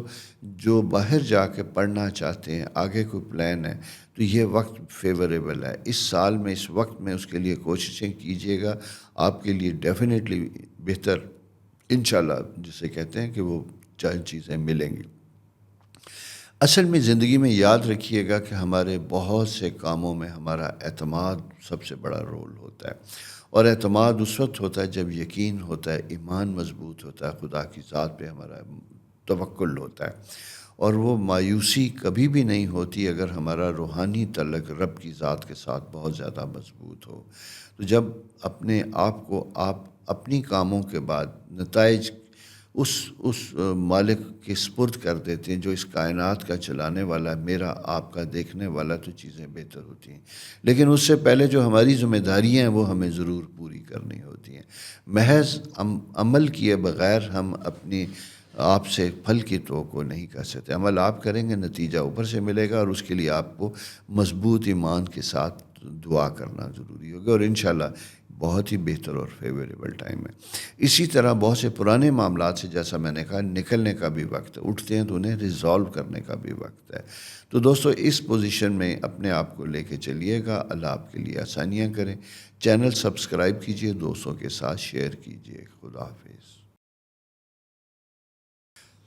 جو باہر جا کے پڑھنا چاہتے ہیں، آگے کوئی پلان ہے، تو یہ وقت فیوریبل ہے. اس سال میں اس وقت میں اس کے لیے کوششیں کیجیے گا. آپ کے لیے ڈیفینیٹلی بہتر انشاءاللہ جسے کہتے ہیں کہ وہ چیزیں ملیں گی. اصل میں زندگی میں یاد رکھیے گا کہ ہمارے بہت سے کاموں میں ہمارا اعتماد سب سے بڑا رول ہوتا ہے. اور اعتماد اس وقت ہوتا ہے جب یقین ہوتا ہے، ایمان مضبوط ہوتا ہے، خدا کی ذات پہ ہمارا توکل ہوتا ہے. اور وہ مایوسی کبھی بھی نہیں ہوتی اگر ہمارا روحانی تعلق رب کی ذات کے ساتھ بہت زیادہ مضبوط ہو. تو جب اپنے آپ کو آپ اپنی کاموں کے بعد نتائج اس مالک کے سپرد کر دیتے ہیں جو اس کائنات کا چلانے والا ہے، میرا آپ کا دیکھنے والا، تو چیزیں بہتر ہوتی ہیں. لیکن اس سے پہلے جو ہماری ذمہ داریاں ہیں وہ ہمیں ضرور پوری کرنی ہوتی ہیں. محض عمل کیے بغیر ہم اپنی آپ سے پھل کی توقع نہیں کر سکتے. عمل آپ کریں گے، نتیجہ اوپر سے ملے گا، اور اس کے لیے آپ کو مضبوط ایمان کے ساتھ دعا کرنا ضروری ہوگا، اور انشاءاللہ بہت ہی بہتر اور فیوریبل ٹائم ہے. اسی طرح بہت سے پرانے معاملات سے جیسا میں نے کہا نکلنے کا بھی وقت ہے، اٹھتے ہیں تو انہیں ریزالو کرنے کا بھی وقت ہے. تو دوستو اس پوزیشن میں اپنے آپ کو لے کے چلیے گا. اللہ آپ کے لیے آسانیاں کریں. چینل سبسکرائب کیجئے، دوستوں کے ساتھ شیئر کیجئے. خدا حافظ.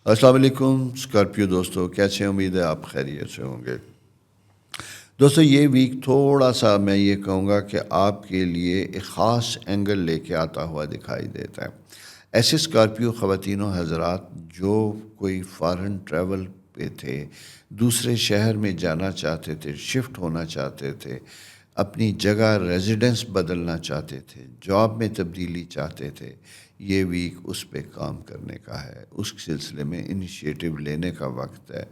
السلام علیکم اسکارپیو دوستو، کیسے ہیں؟ امید ہے آپ خیریت سے ہوں گے. دوستو یہ ویک تھوڑا سا میں یہ کہوں گا کہ آپ کے لیے ایک خاص اینگل لے کے آتا ہوا دکھائی دیتا ہے. ایسے اسکارپیو خواتین و حضرات جو کوئی فارن ٹریول پہ تھے، دوسرے شہر میں جانا چاہتے تھے، شفٹ ہونا چاہتے تھے، اپنی جگہ ریزیڈنس بدلنا چاہتے تھے، جاب میں تبدیلی چاہتے تھے، یہ ویک اس پہ کام کرنے کا ہے. اس سلسلے میں انیشیٹو لینے کا وقت ہے.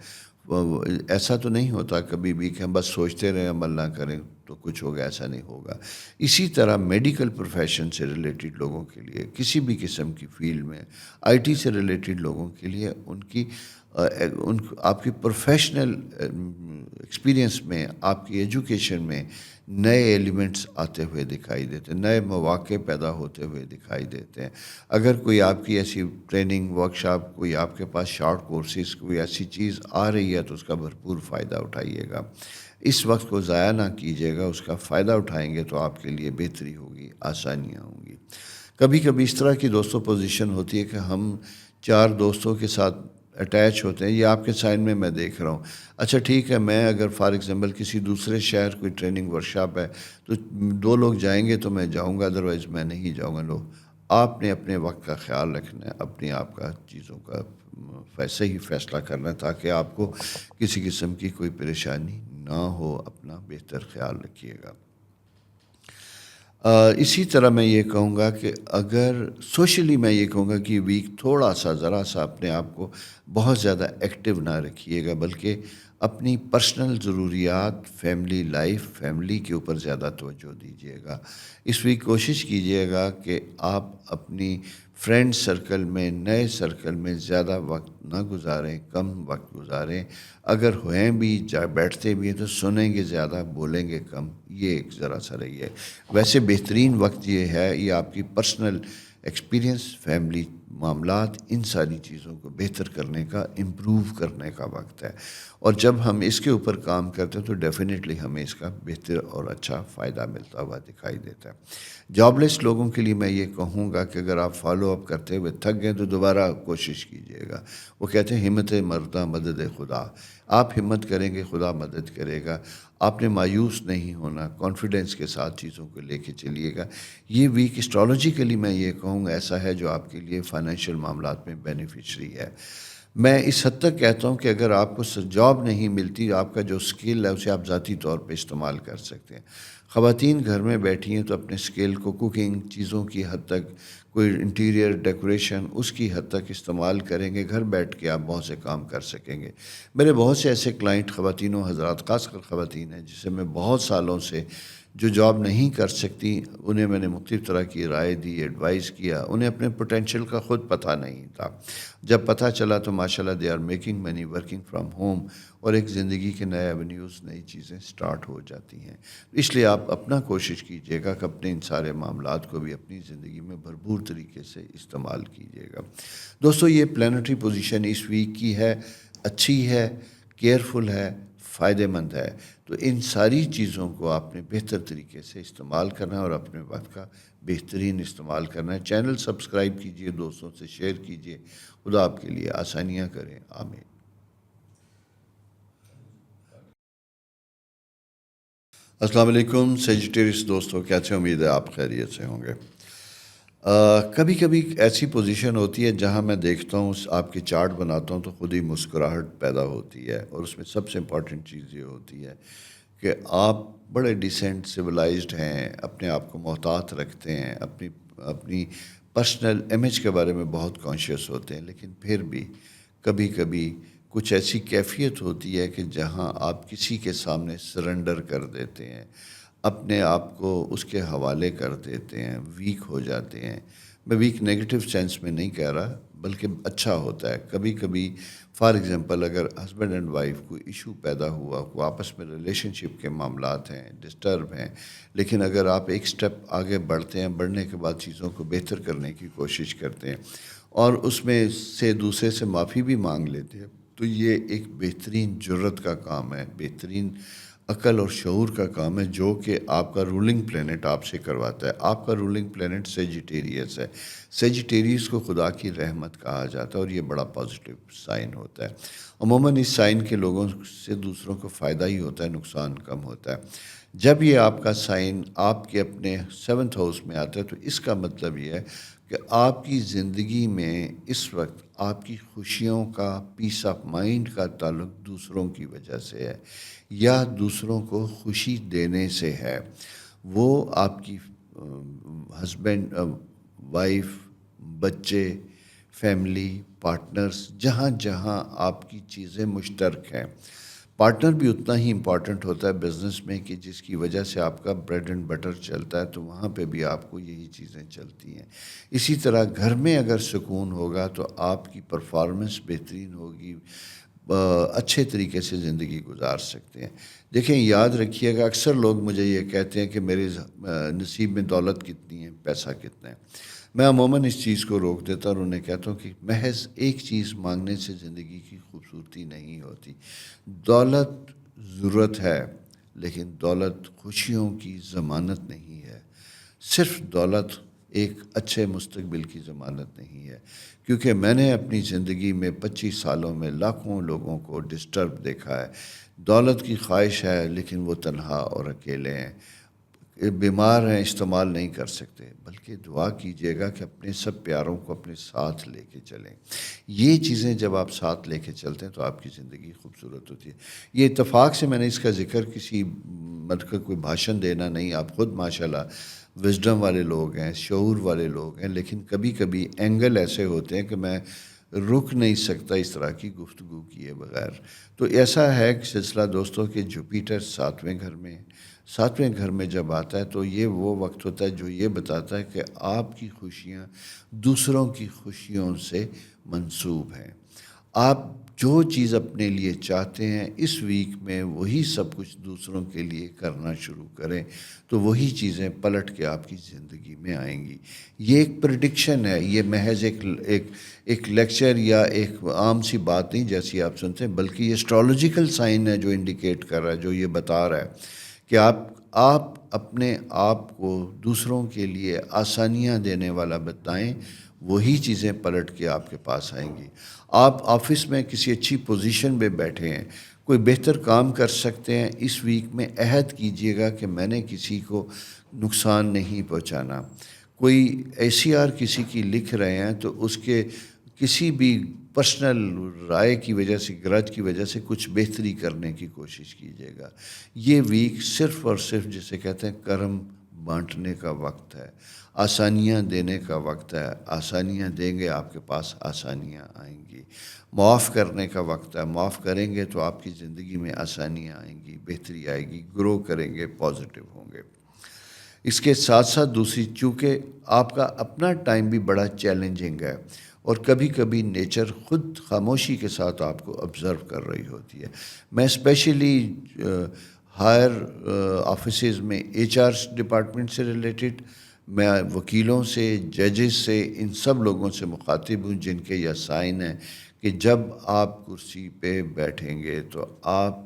ایسا تو نہیں ہوتا کبھی بھی کہ ہم بس سوچتے رہیں عمل نہ کریں تو کچھ ہوگا، ایسا نہیں ہوگا. اسی طرح میڈیکل پروفیشن سے ریلیٹڈ لوگوں کے لیے، کسی بھی قسم کی فیلڈ میں، آئی ٹی سے ریلیٹڈ لوگوں کے لیے، آپ کی پروفیشنل ایکسپیرینس میں، آپ کی ایجوکیشن میں نئے ایلیمنٹس آتے ہوئے دکھائی دیتے ہیں، نئے مواقع پیدا ہوتے ہوئے دکھائی دیتے ہیں. اگر کوئی آپ کی ایسی ٹریننگ ورکشاپ، کوئی آپ کے پاس شارٹ کورسز، کوئی ایسی چیز آ رہی ہے تو اس کا بھرپور فائدہ اٹھائیے گا. اس وقت کو ضائع نہ کیجیے گا. اس کا فائدہ اٹھائیں گے تو آپ کے لیے بہتری ہوگی، آسانیاں ہوں گی. کبھی کبھی اس طرح کی دوستوں پوزیشن ہوتی ہے کہ ہم 4 دوستوں کے ساتھ اٹیچ ہوتے ہیں. یہ آپ کے سائن میں دیکھ رہا ہوں. اچھا ٹھیک ہے، میں اگر فار ایگزامپل کسی دوسرے شہر کوئی ٹریننگ ورکشاپ ہے تو 2 لوگ جائیں گے تو میں جاؤں گا، ادروائز میں نہیں جاؤں گا. آپ نے اپنے وقت کا خیال رکھنا ہے، اپنے آپ کا چیزوں کا صحیح فیصلہ کرنا ہے تاکہ آپ کو کسی قسم کی کوئی پریشانی نہ ہو. اپنا بہتر خیال رکھیے گا. اسی طرح میں یہ کہوں گا کہ اگر سوشلی میں یہ کہوں گا کہ ویک تھوڑا سا ذرا سا اپنے آپ کو بہت زیادہ ایکٹیو نہ رکھیے گا، بلکہ اپنی پرسنل ضروریات، فیملی لائف، فیملی کے اوپر زیادہ توجہ دیجیے گا. اس ویک کوشش کیجیے گا کہ آپ اپنی فرینڈ سرکل میں، نئے سرکل میں زیادہ وقت نہ گزاریں، کم وقت گزاریں. اگر ہوئیں بھی بیٹھتے بھی ہیں تو سنیں گے زیادہ، بولیں گے کم. یہ ایک ذرا سا رہی ہے. ویسے بہترین وقت یہ ہے، یہ آپ کی پرسنل ایکسپیرینس، فیملی معاملات، ان ساری چیزوں کو بہتر کرنے کا، امپروو کرنے کا وقت ہے. اور جب ہم اس کے اوپر کام کرتے ہیں تو ڈیفینیٹلی ہمیں اس کا بہتر اور اچھا فائدہ ملتا ہوا دکھائی دیتا ہے. جاب لیس لوگوں کے لیے میں یہ کہوں گا کہ اگر آپ فالو اپ کرتے ہوئے تھک گئے تو دوبارہ کوشش کیجیے گا. وہ کہتے ہیں ہمت مردہ مدد خدا. آپ ہمت کریں گے، خدا مدد کرے گا. آپ نے مایوس نہیں ہونا، کانفیڈنس کے ساتھ چیزوں کو لے کے چلیے گا. یہ ویک اسٹرالوجیکلی میں یہ کہوں گا ایسا ہے جو آپ کے لیے فائنینشیل معاملات میں بینیفیشری ہے. میں اس حد تک کہتا ہوں کہ اگر آپ کو جاب نہیں ملتی، آپ کا جو اسکل ہے اسے آپ ذاتی طور پہ استعمال کر سکتے ہیں. خواتین گھر میں بیٹھی ہیں تو اپنے اسکل کو کوکنگ چیزوں کی حد تک، کوئی انٹیریئر ڈیکوریشن اس کی حد تک استعمال کریں گے. گھر بیٹھ کے آپ بہت سے کام کر سکیں گے. میرے بہت سے ایسے کلائنٹ خواتین و حضرات، خاص کر خواتین ہیں جسے میں بہت سالوں سے جو جاب نہیں کر سکتی انہیں میں نے مختلف طرح کی رائے دی، ایڈوائز کیا، انہیں اپنے پوٹینشیل کا خود پتہ نہیں تھا، جب پتہ چلا تو ماشاءاللہ they are making money working from home, اور ایک زندگی کے نئے ایونیوز، نئی چیزیں سٹارٹ ہو جاتی ہیں۔ اس لیے آپ اپنا کوشش کیجیے گا کہ اپنے ان سارے معاملات کو بھی اپنی زندگی میں بھرپور طریقے سے استعمال کیجیے گا۔ دوستو یہ پلانٹری پوزیشن اس ویک کی ہے، اچھی ہے، کیئرفل ہے، فائدہ مند ہے، تو ان ساری چیزوں کو آپ نے بہتر طریقے سے استعمال کرنا ہے اور اپنے وقت کا بہترین استعمال کرنا ہے۔ چینل سبسکرائب کیجئے، دوستوں سے شیئر کیجئے، خدا آپ کے لیے آسانیاں کریں، آمین۔ السلام علیکم سیجیٹیریس دوستوں، کیسے؟ امید ہے آپ خیریت سے ہوں گے۔ کبھی کبھی ایسی پوزیشن ہوتی ہے جہاں میں دیکھتا ہوں، آپ کے چارٹ بناتا ہوں تو خود ہی مسکراہٹ پیدا ہوتی ہے، اور اس میں سب سے امپورٹنٹ چیز یہ ہوتی ہے کہ آپ بڑے ڈیسنٹ سویلائزڈ ہیں، اپنے آپ کو محتاط رکھتے ہیں، اپنی پرسنل امیج کے بارے میں بہت کانشیس ہوتے ہیں، لیکن پھر بھی کبھی کبھی کچھ ایسی کیفیت ہوتی ہے کہ جہاں آپ کسی کے سامنے سرنڈر کر دیتے ہیں، اپنے آپ کو اس کے حوالے کر دیتے ہیں، ویک ہو جاتے ہیں۔ میں ویک نیگیٹو سینس میں نہیں کہہ رہا، بلکہ اچھا ہوتا ہے۔ کبھی کبھی فار ایگزامپل اگر ہسبینڈ اینڈ وائف کوئی ایشو پیدا ہوا، کوئی آپس میں ریلیشن شپ کے معاملات ہیں، ڈسٹرب ہیں، لیکن اگر آپ ایک سٹیپ آگے بڑھتے ہیں، بڑھنے کے بعد چیزوں کو بہتر کرنے کی کوشش کرتے ہیں اور اس میں سے دوسرے سے معافی بھی مانگ لیتے ہیں، تو یہ ایک بہترین جرت کا کام ہے، بہترین عقل اور شعور کا کام ہے، جو کہ آپ کا رولنگ پلینٹ آپ سے کرواتا ہے۔ آپ کا رولنگ پلینٹ سیجیٹیریس ہے۔ سیجیٹیریس کو خدا کی رحمت کہا جاتا ہے، اور یہ بڑا پازیٹیو سائن ہوتا ہے۔ عموماً اس سائن کے لوگوں سے دوسروں کو فائدہ ہی ہوتا ہے، نقصان کم ہوتا ہے۔ جب یہ آپ کا سائن آپ کے اپنے 7th ہاؤس میں آتا ہے تو اس کا مطلب یہ ہے کہ آپ کی زندگی میں اس وقت آپ کی خوشیوں کا، پیس آف مائنڈ کا تعلق دوسروں کی وجہ سے ہے، یا دوسروں کو خوشی دینے سے ہے۔ وہ آپ کی ہسبینڈ، وائف، بچے، فیملی، پارٹنرز، جہاں جہاں آپ کی چیزیں مشترک ہیں۔ پارٹنر بھی اتنا ہی امپورٹنٹ ہوتا ہے بزنس میں، کہ جس کی وجہ سے آپ کا بریڈ اینڈ بٹر چلتا ہے، تو وہاں پہ بھی آپ کو یہی چیزیں چلتی ہیں۔ اسی طرح گھر میں اگر سکون ہوگا تو آپ کی پرفارمنس بہترین ہوگی، اچھے طریقے سے زندگی گزار سکتے ہیں۔ دیکھیں، یاد رکھیے گا، اکثر لوگ مجھے یہ کہتے ہیں کہ میرے نصیب میں دولت کتنی ہے، پیسہ کتنا ہے۔ میں عموماً اس چیز کو روک دیتا اور انہیں کہتا ہوں کہ محض ایک چیز مانگنے سے زندگی کی خوبصورتی نہیں ہوتی۔ دولت ضرورت ہے، لیکن دولت خوشیوں کی ضمانت نہیں ہے۔ صرف دولت ایک اچھے مستقبل کی ضمانت نہیں ہے، کیونکہ میں نے اپنی زندگی میں 25 سالوں میں لاکھوں لوگوں کو ڈسٹرب دیکھا ہے۔ دولت کی خواہش ہے، لیکن وہ تنہا اور اکیلے ہیں، بیمار ہیں، استعمال نہیں کر سکتے۔ بلکہ دعا کیجیے گا کہ اپنے سب پیاروں کو اپنے ساتھ لے کے چلیں۔ یہ چیزیں جب آپ ساتھ لے کے چلتے ہیں تو آپ کی زندگی خوبصورت ہوتی ہے۔ یہ اتفاق سے میں نے اس کا ذکر کسی مطلب کوئی بھاشن دینا نہیں، آپ خود ماشاءاللہ وزڈم والے لوگ ہیں، شعور والے لوگ ہیں، لیکن کبھی کبھی اینگل ایسے ہوتے ہیں کہ میں رک نہیں سکتا اس طرح کی گفتگو کیے بغیر۔ تو ایسا ہے کہ سلسلہ دوستوں کہ جوپیٹر 7ویں گھر میں، 7ویں گھر میں جب آتا ہے تو یہ وہ وقت ہوتا ہے جو یہ بتاتا ہے کہ آپ کی خوشیاں دوسروں کی خوشیوں سے منسوب ہیں۔ آپ جو چیز اپنے لیے چاہتے ہیں اس ویک میں وہی سب کچھ دوسروں کے لیے کرنا شروع کریں، تو وہی چیزیں پلٹ کے آپ کی زندگی میں آئیں گی۔ یہ ایک پریڈکشن ہے، یہ محض ایک لیکچر یا ایک عام سی بات نہیں جیسی آپ سنتے ہیں، بلکہ یہ اسٹرالوجیکل سائن ہے جو انڈیکیٹ کر رہا ہے، جو یہ بتا رہا ہے کہ آپ اپنے آپ کو دوسروں کے لیے آسانیاں دینے والا بتائیں، وہی چیزیں پلٹ کے آپ کے پاس آئیں گی۔ آپ آفس میں کسی اچھی پوزیشن پہ بیٹھے ہیں، کوئی بہتر کام کر سکتے ہیں، اس ویک میں عہد کیجئے گا کہ میں نے کسی کو نقصان نہیں پہنچانا۔ کوئی ACR کسی کی لکھ رہے ہیں تو اس کے کسی بھی پرسنل رائے کی وجہ سے، گرج کی وجہ سے کچھ بہتری کرنے کی کوشش کیجیے گا۔ یہ ویک صرف اور صرف جسے کہتے ہیں کرم بانٹنے کا وقت ہے، آسانیاں دینے کا وقت ہے۔ آسانیاں دیں گے آپ کے پاس آسانیاں آئیں گی۔ معاف کرنے کا وقت ہے، معاف کریں گے تو آپ کی زندگی میں آسانیاں آئیں گی، بہتری آئے گی، گرو کریں گے، پازیٹیو ہوں گے۔ اس کے ساتھ ساتھ دوسری، چونکہ آپ کا اپنا ٹائم بھی بڑا چیلنجنگ ہے اور کبھی کبھی نیچر خود خاموشی کے ساتھ آپ کو آبزرو کر رہی ہوتی ہے. میں اسپیشلی ہائر آفیسز میں ایچ آر ڈپارٹمنٹ سے ریلیٹڈ، میں وکیلوں سے، ججز سے، ان سب لوگوں سے مخاطب ہوں جن کے یہ سائن ہیں کہ جب آپ کرسی پہ بیٹھیں گے تو آپ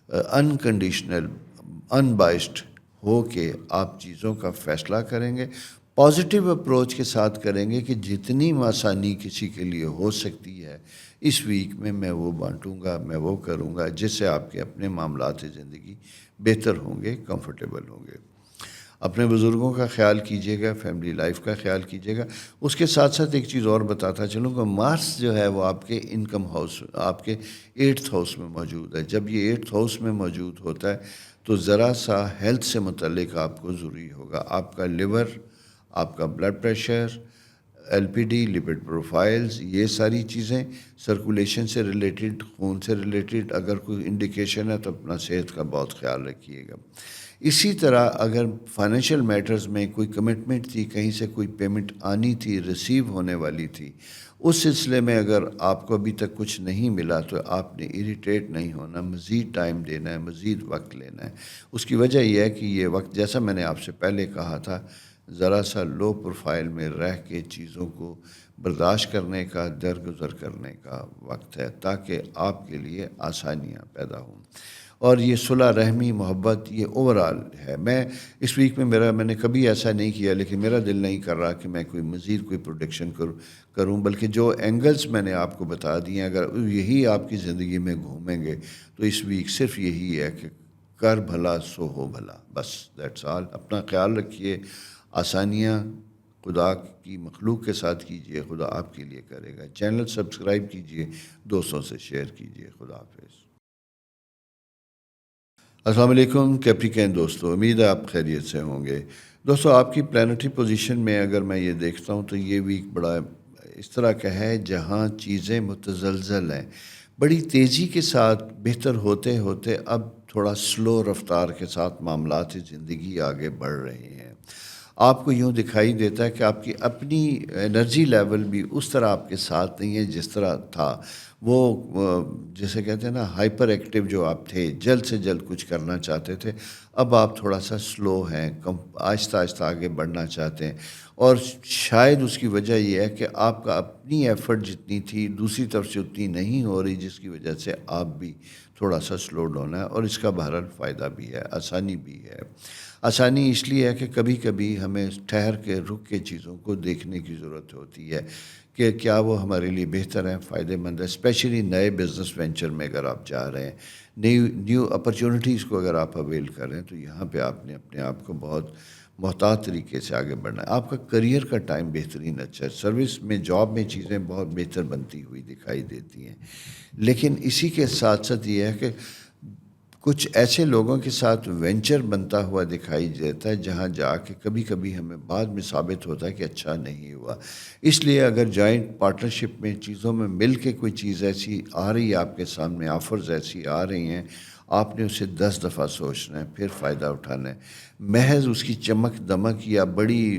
انکنڈیشنل، ان بائسڈ ہو کے آپ چیزوں کا فیصلہ کریں گے، پازیٹیو اپروچ کے ساتھ کریں گے کہ جتنی آسانی کسی کے لیے ہو سکتی ہے اس ویک میں وہ بانٹوں گا، میں وہ کروں گا جس سے آپ کے اپنے معاملات زندگی بہتر ہوں گے، کمفرٹیبل ہوں گے. اپنے بزرگوں کا خیال کیجیے گا، فیملی لائف کا خیال کیجیے گا. اس کے ساتھ ساتھ ایک چیز اور بتاتا چلوں کہ مارس جو ہے وہ آپ کے انکم ہاؤس، آپ کے 8th ہاؤس میں موجود ہے. جب یہ 8th ہاؤس میں موجود ہوتا ہے تو ذرا سا ہیلتھ سے متعلق آپ کو ضروری ہوگا. آپ کا لیور، آپ کا blood pressure, L P D, lipid profiles, یہ ساری چیزیں سرکولیشن سے ریلیٹڈ، خون سے ریلیٹڈ اگر کوئی انڈیکیشن ہے تو اپنا صحت کا بہت خیال رکھیے گا. اسی طرح اگر فائنینشیل میٹرز میں کوئی کمٹمنٹ تھی، کہیں سے کوئی پیمنٹ آنی تھی، ریسیو ہونے والی تھی، اس سلسلے میں اگر آپ کو ابھی تک کچھ نہیں ملا تو آپ نے اریٹیٹ نہیں ہونا، مزید ٹائم دینا ہے، مزید وقت لینا ہے. اس کی وجہ یہ ہے کہ یہ وقت، جیسا میں نے آپ سے پہلے کہا تھا، ذرا سا لو پروفائل میں رہ کے چیزوں کو برداشت کرنے کا، درگزر کرنے کا وقت ہے تاکہ آپ کے لیے آسانیاں پیدا ہوں. اور یہ صلح رحمی، محبت، یہ اوورآل ہے. میں اس ویک میں نے کبھی ایسا نہیں کیا، لیکن میرا دل نہیں کر رہا کہ میں کوئی مزید کوئی پروڈکشن کروں، بلکہ جو اینگلز میں نے آپ کو بتا دیے ہیں اگر یہی آپ کی زندگی میں گھومیں گے تو اس ویک صرف یہی ہے کہ کر بھلا سو ہو بھلا، بس دیٹس آل. اپنا خیال رکھیے، آسانیاں خدا کی مخلوق کے ساتھ کیجیے، خدا آپ کے لیے کرے گا. چینل سبسکرائب کیجیے، دوستوں سے شیئر کیجیے. خدا حافظ. السلام علیکم کیپریکین دوستو، امید ہے آپ خیریت سے ہوں گے. دوستو، آپ کی پلانٹری پوزیشن میں اگر میں یہ دیکھتا ہوں تو یہ ویک بڑا اس طرح کا ہے جہاں چیزیں متزلزل ہیں، بڑی تیزی کے ساتھ بہتر ہوتے ہوتے اب تھوڑا سلو رفتار کے ساتھ معاملات زندگی آگے بڑھ رہے ہیں. آپ کو یوں دکھائی دیتا ہے کہ آپ کی اپنی انرجی لیول بھی اس طرح آپ کے ساتھ نہیں ہے جس طرح تھا. وہ جیسے کہتے ہیں نا، ہائپر ایکٹیو جو آپ تھے، جلد سے جلد کچھ کرنا چاہتے تھے، اب آپ تھوڑا سا سلو ہیں، آہستہ آہستہ آگے بڑھنا چاہتے ہیں. اور شاید اس کی وجہ یہ ہے کہ آپ کا اپنی ایفرٹ جتنی تھی دوسری طرف سے اتنی نہیں ہو رہی، جس کی وجہ سے آپ بھی تھوڑا سا سلو ڈاؤن ہے. اور اس کا بہرحال فائدہ بھی ہے، آسانی بھی ہے. آسانی اس لیے ہے کہ کبھی کبھی ہمیں ٹھہر کے، رک کے چیزوں کو دیکھنے کی ضرورت ہوتی ہے کہ کیا وہ ہمارے لیے بہتر ہیں، فائدہ مند ہے. اسپیشلی نئے بزنس وینچر میں اگر آپ جا رہے ہیں، نیو اپرچونٹیز کو اگر آپ اویل کر رہے ہیں، تو یہاں پہ آپ نے اپنے آپ کو بہت محتاط طریقے سے آگے بڑھنا ہے. آپ کا کریئر کا ٹائم بہترین اچھا ہے. سروس میں، جاب میں چیزیں بہت بہتر بنتی ہوئی دکھائی دیتی ہیں. لیکن اسی کے ساتھ ساتھ یہ ہے کہ کچھ ایسے لوگوں کے ساتھ وینچر بنتا ہوا دکھائی دیتا ہے جہاں جا کے کبھی کبھی ہمیں بعد میں ثابت ہوتا ہے کہ اچھا نہیں ہوا. اس لیے اگر جوائنٹ پارٹنرشپ میں چیزوں میں مل کے کوئی چیز ایسی آ رہی ہے آپ کے سامنے، آفرز ایسی آ رہی ہیں، آپ نے اسے 10 دفعہ سوچنا ہے، پھر فائدہ اٹھانا ہے. محض اس کی چمک دمک یا بڑی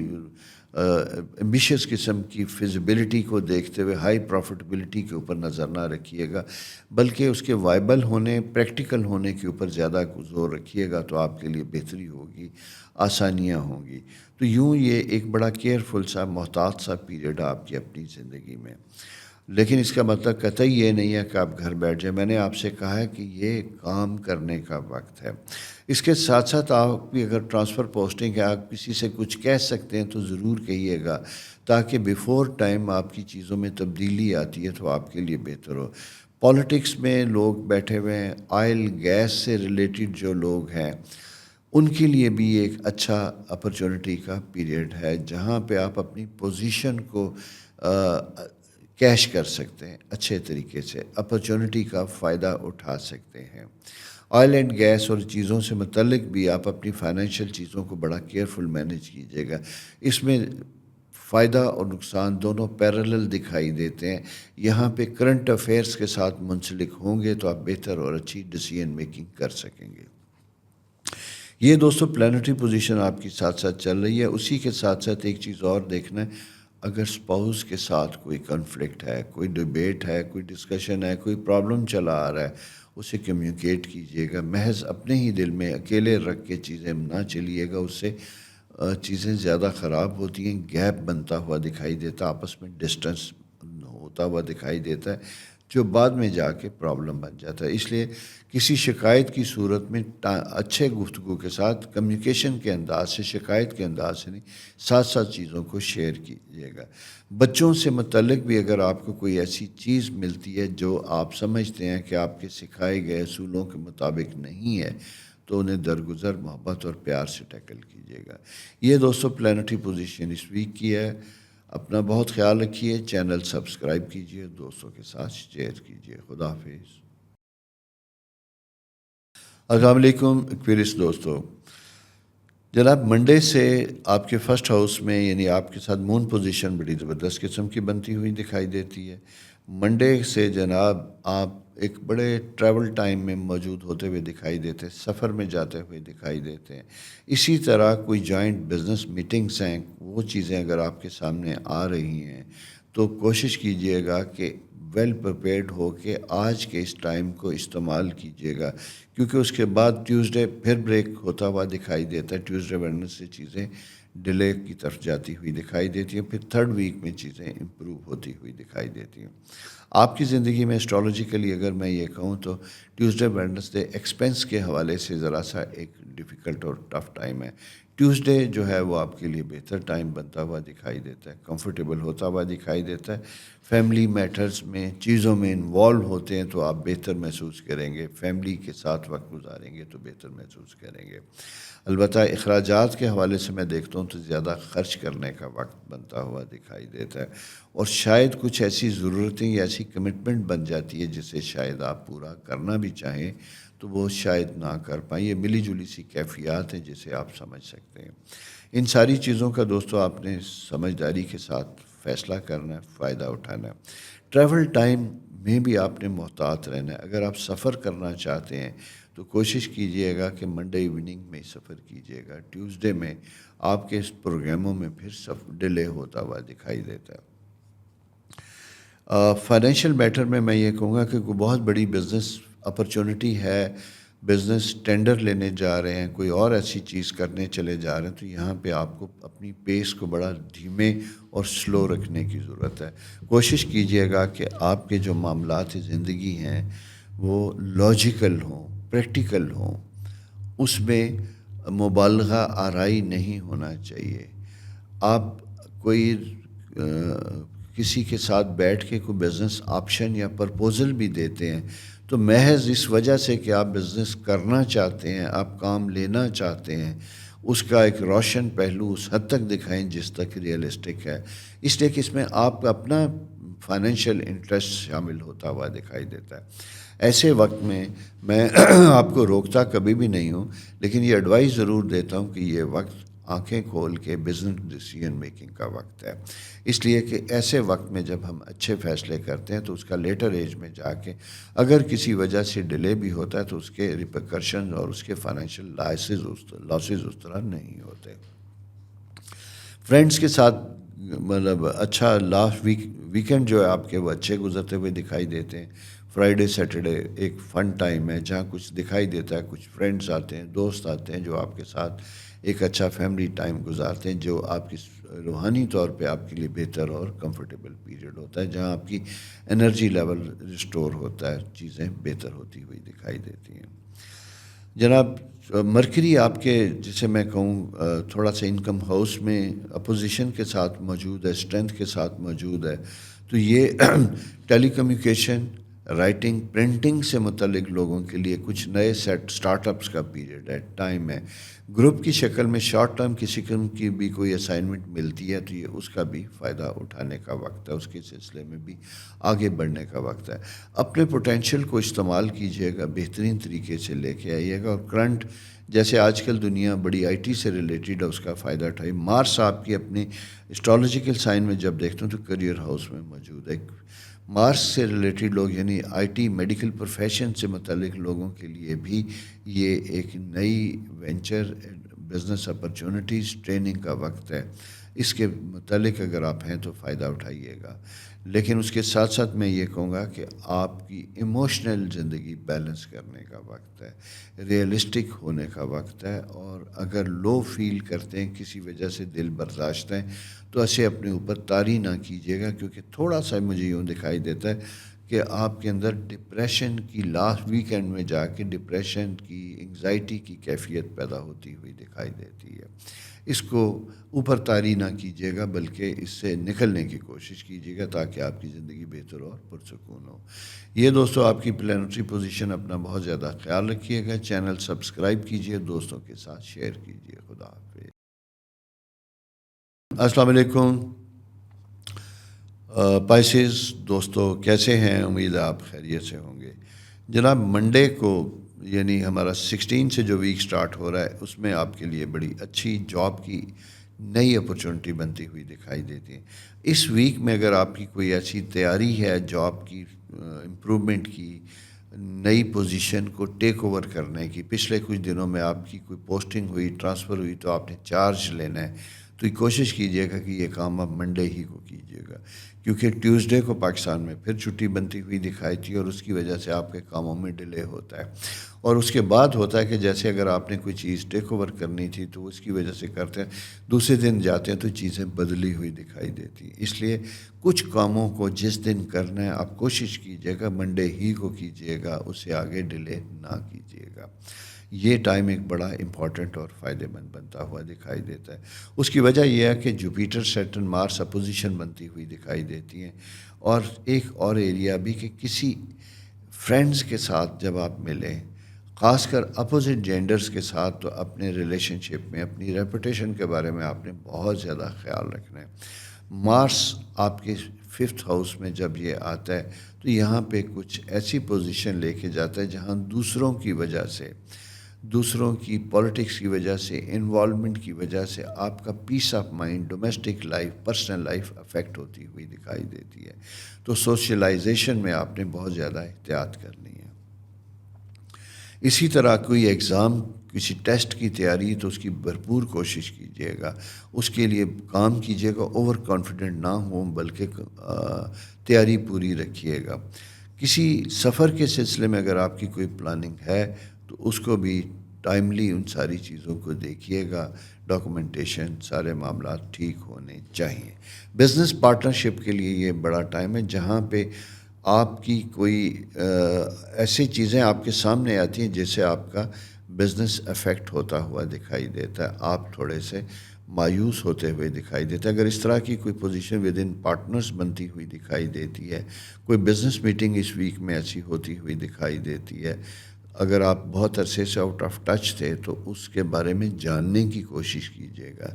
ایمبیشس قسم کی فیزیبلٹی کو دیکھتے ہوئے ہائی پروفٹیبلٹی کے اوپر نظر نہ رکھیے گا، بلکہ اس کے وائبل ہونے، پریکٹیکل ہونے کے اوپر زیادہ زور رکھیے گا، تو آپ کے لیے بہتری ہوگی، آسانیاں ہوں گی. تو یوں یہ ایک بڑا کیئرفل سا، محتاط سا پیریڈ ہے آپ کی اپنی زندگی میں. لیکن اس کا مطلب قطعی یہ نہیں ہے کہ آپ گھر بیٹھ جائیں. میں نے آپ سے کہا ہے کہ یہ کام کرنے کا وقت ہے. اس کے ساتھ ساتھ آپ بھی اگر ٹرانسفر پوسٹنگ ہے، آپ کسی سے کچھ کہہ سکتے ہیں تو ضرور کہیے گا، تاکہ بیفور ٹائم آپ کی چیزوں میں تبدیلی آتی ہے تو آپ کے لیے بہتر ہو. پالیٹکس میں لوگ بیٹھے ہوئے ہیں، آئل گیس سے ریلیٹڈ جو لوگ ہیں ان کے لیے بھی ایک اچھا اپرچونٹی کا پیریڈ ہے جہاں پہ آپ اپنی پوزیشن کو کیش کر سکتے ہیں، اچھے طریقے سے اپرچونٹی کا فائدہ اٹھا سکتے ہیں. آئل اینڈ گیس اور چیزوں سے متعلق بھی آپ اپنی فائنینشیل چیزوں کو بڑا کیئرفل مینیج کیجیے گا. اس میں فائدہ اور نقصان دونوں پیرالل دکھائی دیتے ہیں. یہاں پہ کرنٹ افیئرس کے ساتھ منسلک ہوں گے تو آپ بہتر اور اچھی ڈیسیژن میکنگ کر سکیں گے. یہ دوستو پلانٹری پوزیشن آپ کی ساتھ ساتھ چل رہی ہے. اسی کے ساتھ ساتھ ایک چیز اور دیکھنا ہے، اگر سپاؤس کے ساتھ کوئی کنفلکٹ ہے، کوئی ڈیبیٹ ہے، کوئی ڈسکشن ہے، کوئی پرابلم چلا آ رہا ہے، اسے کمیونیکیٹ کیجیے گا. محض اپنے ہی دل میں اکیلے رکھ کے چیزیں نہ چلیے گا، اس سے چیزیں زیادہ خراب ہوتی ہیں. گیپ بنتا ہوا دکھائی دیتا ہے، آپس میں ڈسٹنس ہوتا ہوا دکھائی دیتا ہے، جو بعد میں جا کے پرابلم بن جاتا ہے. اس لیے کسی شکایت کی صورت میں اچھے گفتگو کے ساتھ کمیونیکیشن کے انداز سے، شکایت کے انداز سے نہیں، ساتھ ساتھ چیزوں کو شیئر کیجیے گا. بچوں سے متعلق بھی اگر آپ کو کوئی ایسی چیز ملتی ہے جو آپ سمجھتے ہیں کہ آپ کے سکھائے گئے اصولوں کے مطابق نہیں ہے، تو انہیں درگزر محبت اور پیار سے ٹیکل کیجیے گا. یہ دوستو پلانٹری پوزیشن اس ویک کی ہے. اپنا بہت خیال رکھیے. چینل سبسکرائب کیجیے، دوستوں کے ساتھ شیئر کیجیے. خدا حافظ. السلام علیکم ایکویریس دوستو. جناب منڈے سے آپ کے فرسٹ ہاؤس میں، یعنی آپ کے ساتھ مون پوزیشن بڑی زبردست قسم کی بنتی ہوئی دکھائی دیتی ہے. منڈے سے جناب آپ ایک بڑے ٹریول ٹائم میں موجود ہوتے ہوئے دکھائی دیتے ہیں، سفر میں جاتے ہوئے دکھائی دیتے ہیں. اسی طرح کوئی جوائنٹ بزنس میٹنگس ہیں، وہ چیزیں اگر آپ کے سامنے آ رہی ہیں تو کوشش کیجئے گا کہ ویل پریپیئرڈ ہو کے آج کے اس ٹائم کو استعمال کیجئے گا، کیونکہ اس کے بعد ٹیوزڈے پھر بریک ہوتا ہوا دکھائی دیتا ہے. ٹیوزڈے ویڈنسڈے چیزیں ڈیلے کی طرف جاتی ہوئی دکھائی دیتی ہیں، پھر تھرڈ ویک میں چیزیں امپروو ہوتی ہوئی دکھائی دیتی ہیں. آپ کی زندگی میں اسٹرالوجیکلی اگر میں یہ کہوں تو ٹیوزڈے ویڈنسڈے ایکسپینس کے حوالے سے ذرا سا ایک ڈیفیکلٹ اور ٹف ٹائم ہے. ٹیوزڈے جو ہے وہ آپ کے لیے بہتر ٹائم بنتا ہوا دکھائی دیتا ہے، کمفرٹیبل ہوتا ہوا دکھائی دیتا ہے. فیملی میٹرز میں، چیزوں میں انوالو ہوتے ہیں تو آپ بہتر محسوس کریں گے. فیملی کے ساتھ وقت گزاریں گے تو بہتر محسوس کریں گے. البتہ اخراجات کے حوالے سے میں دیکھتا ہوں تو زیادہ خرچ کرنے کا وقت بنتا ہوا دکھائی دیتا ہے، اور شاید کچھ ایسی ضرورتیں یا ایسی کمٹمنٹ بن جاتی ہے جسے شاید آپ پورا کرنا بھی چاہیں تو وہ شاید نہ کر پائیں. یہ ملی جلی سی کیفیات ہیں جسے آپ سمجھ سکتے ہیں. ان ساری چیزوں کا دوستو آپ نے سمجھداری کے ساتھ فیصلہ کرنا ہے، فائدہ اٹھانا ہے. ٹریول ٹائم میں بھی آپ نے محتاط رہنا ہے. اگر آپ سفر کرنا چاہتے ہیں تو کوشش کیجئے گا کہ منڈے ایوننگ میں سفر کیجئے گا. ٹیوزڈے میں آپ کے اس پروگراموں میں پھر ڈیلے ہوتا ہوا دکھائی دیتا ہے. فائنینشیل میٹر میں یہ کہوں گا کہ کوئی بہت بڑی بزنس اپرچونٹی ہے، بزنس ٹینڈر لینے جا رہے ہیں، کوئی اور ایسی چیز کرنے چلے جا رہے ہیں، تو یہاں پہ آپ کو اپنی پیس کو بڑا دھیمے اور سلو رکھنے کی ضرورت ہے. کوشش کیجئے گا کہ آپ کے جو معاملات زندگی ہیں وہ لاجیکل ہوں، پریکٹیکل ہوں، اس میں مبالغہ آرائی نہیں ہونا چاہیے. آپ کوئی کسی کے ساتھ بیٹھ کے کوئی بزنس آپشن یا پرپوزل بھی دیتے ہیں تو محض اس وجہ سے کہ آپ بزنس کرنا چاہتے ہیں، آپ کام لینا چاہتے ہیں، اس کا ایک روشن پہلو اس حد تک دکھائیں جس تک ریئلسٹک ہے. اس لیے کہ اس میں آپ کا اپنا فائنینشیل انٹرسٹ شامل ہوتا ہوا دکھائی دیتا ہے. ایسے وقت میں آپ کو روکتا کبھی بھی نہیں ہوں، لیکن یہ ایڈوائز ضرور دیتا ہوں کہ یہ وقت آنکھیں کھول کے بزنس ڈیسیژن میکنگ کا وقت ہے. اس لیے کہ ایسے وقت میں جب ہم اچھے فیصلے کرتے ہیں تو اس کا لیٹر ایج میں جا کے اگر کسی وجہ سے ڈیلے بھی ہوتا ہے تو اس کے ریپرکشن اور اس کے فائنینشیل لاسز اس طرح نہیں ہوتے. فرینڈس کے ساتھ مطلب اچھا لاسٹ ویکینڈ جو ہے آپ کے وہ اچھے گزرتے ہوئے دکھائی دیتے ہیں. فرائیڈے سیٹرڈے ایک فن ٹائم ہے جہاں کچھ دکھائی دیتا ہے، کچھ فرینڈز آتے ہیں، دوست آتے ہیں جو آپ کے ساتھ ایک اچھا فیملی ٹائم گزارتے ہیں، جو آپ کی روحانی طور پہ آپ کے لیے بہتر اور کمفرٹیبل پیریڈ ہوتا ہے، جہاں آپ کی انرجی لیول ریسٹور ہوتا ہے، چیزیں بہتر ہوتی ہوئی دکھائی دیتی ہیں. جناب مرکری آپ کے جسے میں کہوں تھوڑا سا انکم ہاؤس میں اپوزیشن کے ساتھ موجود ہے، اسٹرینتھ کے ساتھ موجود ہے، تو یہ ٹیلی کمیونیکیشن، رائٹنگ، پرنٹنگ سے متعلق لوگوں کے لیے کچھ نئے سٹارٹ اپس کا پیریڈ ہے، ٹائم ہے. گروپ کی شکل میں شارٹ ٹرم کسی قسم کی بھی کوئی اسائنمنٹ ملتی ہے تو یہ اس کا بھی فائدہ اٹھانے کا وقت ہے، اس کے سلسلے میں بھی آگے بڑھنے کا وقت ہے. اپنے پوٹینشیل کو استعمال کیجیے گا، بہترین طریقے سے لے کے آئیے گا، اور کرنٹ جیسے آج کل دنیا بڑی آئی ٹی سے ریلیٹڈ ہے، اس کا فائدہ اٹھائے۔ مارس آپ کی اپنے اسٹرالوجیکل سائن میں جب دیکھتا ہوں تو کریئر ہاؤس میں موجود ہے۔ مارس سے ریلیٹڈ لوگ یعنی آئی ٹی میڈیکل پروفیشن سے متعلق لوگوں کے لیے بھی یہ ایک نئی وینچر بزنس اپرچونٹیز ٹریننگ کا وقت ہے۔ اس کے متعلق اگر آپ ہیں تو فائدہ اٹھائیے گا، لیکن اس کے ساتھ ساتھ میں یہ کہوں گا کہ آپ کی ایموشنل زندگی بیلنس کرنے کا وقت ہے، ریئلسٹک ہونے کا وقت ہے، اور اگر لو فیل کرتے ہیں کسی وجہ سے دل برداشت ہیں تو اسے اپنے اوپر طاری نہ کیجیے گا، کیونکہ تھوڑا سا مجھے یوں دکھائی دیتا ہے کہ آپ کے اندر ڈپریشن کی لاسٹ ویکنڈ میں جا کے ڈپریشن کی انگزائٹی کی کیفیت پیدا ہوتی ہوئی دکھائی دیتی ہے۔ اس کو اوپر طاری نہ کیجیے گا، بلکہ اس سے نکلنے کی کوشش کیجیے گا تاکہ آپ کی زندگی بہتر اور پرسکون ہو۔ یہ دوستو آپ کی پلانٹری پوزیشن، اپنا بہت زیادہ خیال رکھیے گا، چینل سبسکرائب کیجیے، دوستوں کے ساتھ شیئر کیجیے۔ خدا حافظ۔ السلام علیکم پائسز دوستو، کیسے ہیں؟ امید ہے آپ خیریت سے ہوں گے۔ جناب منڈے کو یعنی ہمارا 16 سے جو ویک سٹارٹ ہو رہا ہے، اس میں آپ کے لیے بڑی اچھی جاب کی نئی اپرچونٹی بنتی ہوئی دکھائی دیتی ہے۔ اس ویک میں اگر آپ کی کوئی ایسی تیاری ہے جاب کی امپرومنٹ کی، نئی پوزیشن کو ٹیک اوور کرنے کی، پچھلے کچھ دنوں میں آپ کی کوئی پوسٹنگ ہوئی، ٹرانسفر ہوئی تو آپ نے چارج لینا ہے، تو یہ کوشش کیجیے گا کہ یہ کام آپ منڈے ہی کو کیجیے گا، کیونکہ ٹیوزڈے کو پاکستان میں پھر چھٹی بنتی ہوئی دکھائی تھی، اور اس کی وجہ سے آپ کے کاموں میں ڈیلے ہوتا ہے۔ اور اس کے بعد ہوتا ہے کہ جیسے اگر آپ نے کوئی چیز ٹیک اوور کرنی تھی تو اس کی وجہ سے کرتے ہیں، دوسرے دن جاتے ہیں تو چیزیں بدلی ہوئی دکھائی دیتی ہیں۔ اس لیے کچھ کاموں کو جس دن کرنا ہے آپ کوشش کیجیے گا منڈے ہی کو کیجیے گا، اسے آگے ڈیلے نہ کیجیے گا۔ یہ ٹائم ایک بڑا امپورٹنٹ اور فائدہ مند بنتا ہوا دکھائی دیتا ہے۔ اس کی وجہ یہ ہے کہ جوپیٹر سیٹرن مارس اپوزیشن بنتی ہوئی دکھائی دیتی ہیں، اور ایک اور ایریا بھی کہ کسی فرینڈز کے ساتھ جب آپ ملیں، خاص کر اپوزٹ جینڈرز کے ساتھ، تو اپنے ریلیشن شپ میں اپنی ریپوٹیشن کے بارے میں آپ نے بہت زیادہ خیال رکھنا ہے۔ مارس آپ کے 5th ہاؤس میں جب یہ آتا ہے تو یہاں پہ کچھ ایسی پوزیشن لے کے جاتا ہے جہاں دوسروں کی وجہ سے، دوسروں کی پولیٹکس کی وجہ سے، انوالومنٹ کی وجہ سے آپ کا peace of mind, domestic life, personal life affect ہوتی ہوئی دکھائی دیتی ہے۔ تو سوشلائزیشن میں آپ نے بہت زیادہ احتیاط کرنی ہے۔ اسی طرح کوئی ایگزام، کسی ٹیسٹ کی تیاری، تو اس کی بھرپور کوشش کیجیے گا، اس کے لیے کام کیجیے گا، اوور کانفیڈنٹ نہ ہوں بلکہ تیاری پوری رکھیے گا۔ کسی سفر کے سلسلے میں اگر آپ کی کوئی پلاننگ ہے تو اس کو بھی ٹائملی ان ساری چیزوں کو دیکھیے گا، ڈاکومنٹیشن، سارے معاملات ٹھیک ہونے چاہیے۔ بزنس پارٹنرشپ کے لیے یہ بڑا ٹائم ہے جہاں پہ آپ کی کوئی ایسی چیزیں آپ کے سامنے آتی ہیں جس سے آپ کا بزنس افیکٹ ہوتا ہوا دکھائی دیتا ہے، آپ تھوڑے سے مایوس ہوتے ہوئے دکھائی دیتا ہے۔ اگر اس طرح کی کوئی پوزیشن ود ان پارٹنرز بنتی ہوئی دکھائی دیتی ہے، کوئی بزنس میٹنگ اس ویک میں ایسی ہوتی ہوئی دکھائی دیتی ہے، اگر آپ بہت عرصے سے آؤٹ آف ٹچ تھے تو اس کے بارے میں جاننے کی کوشش کیجیے گا۔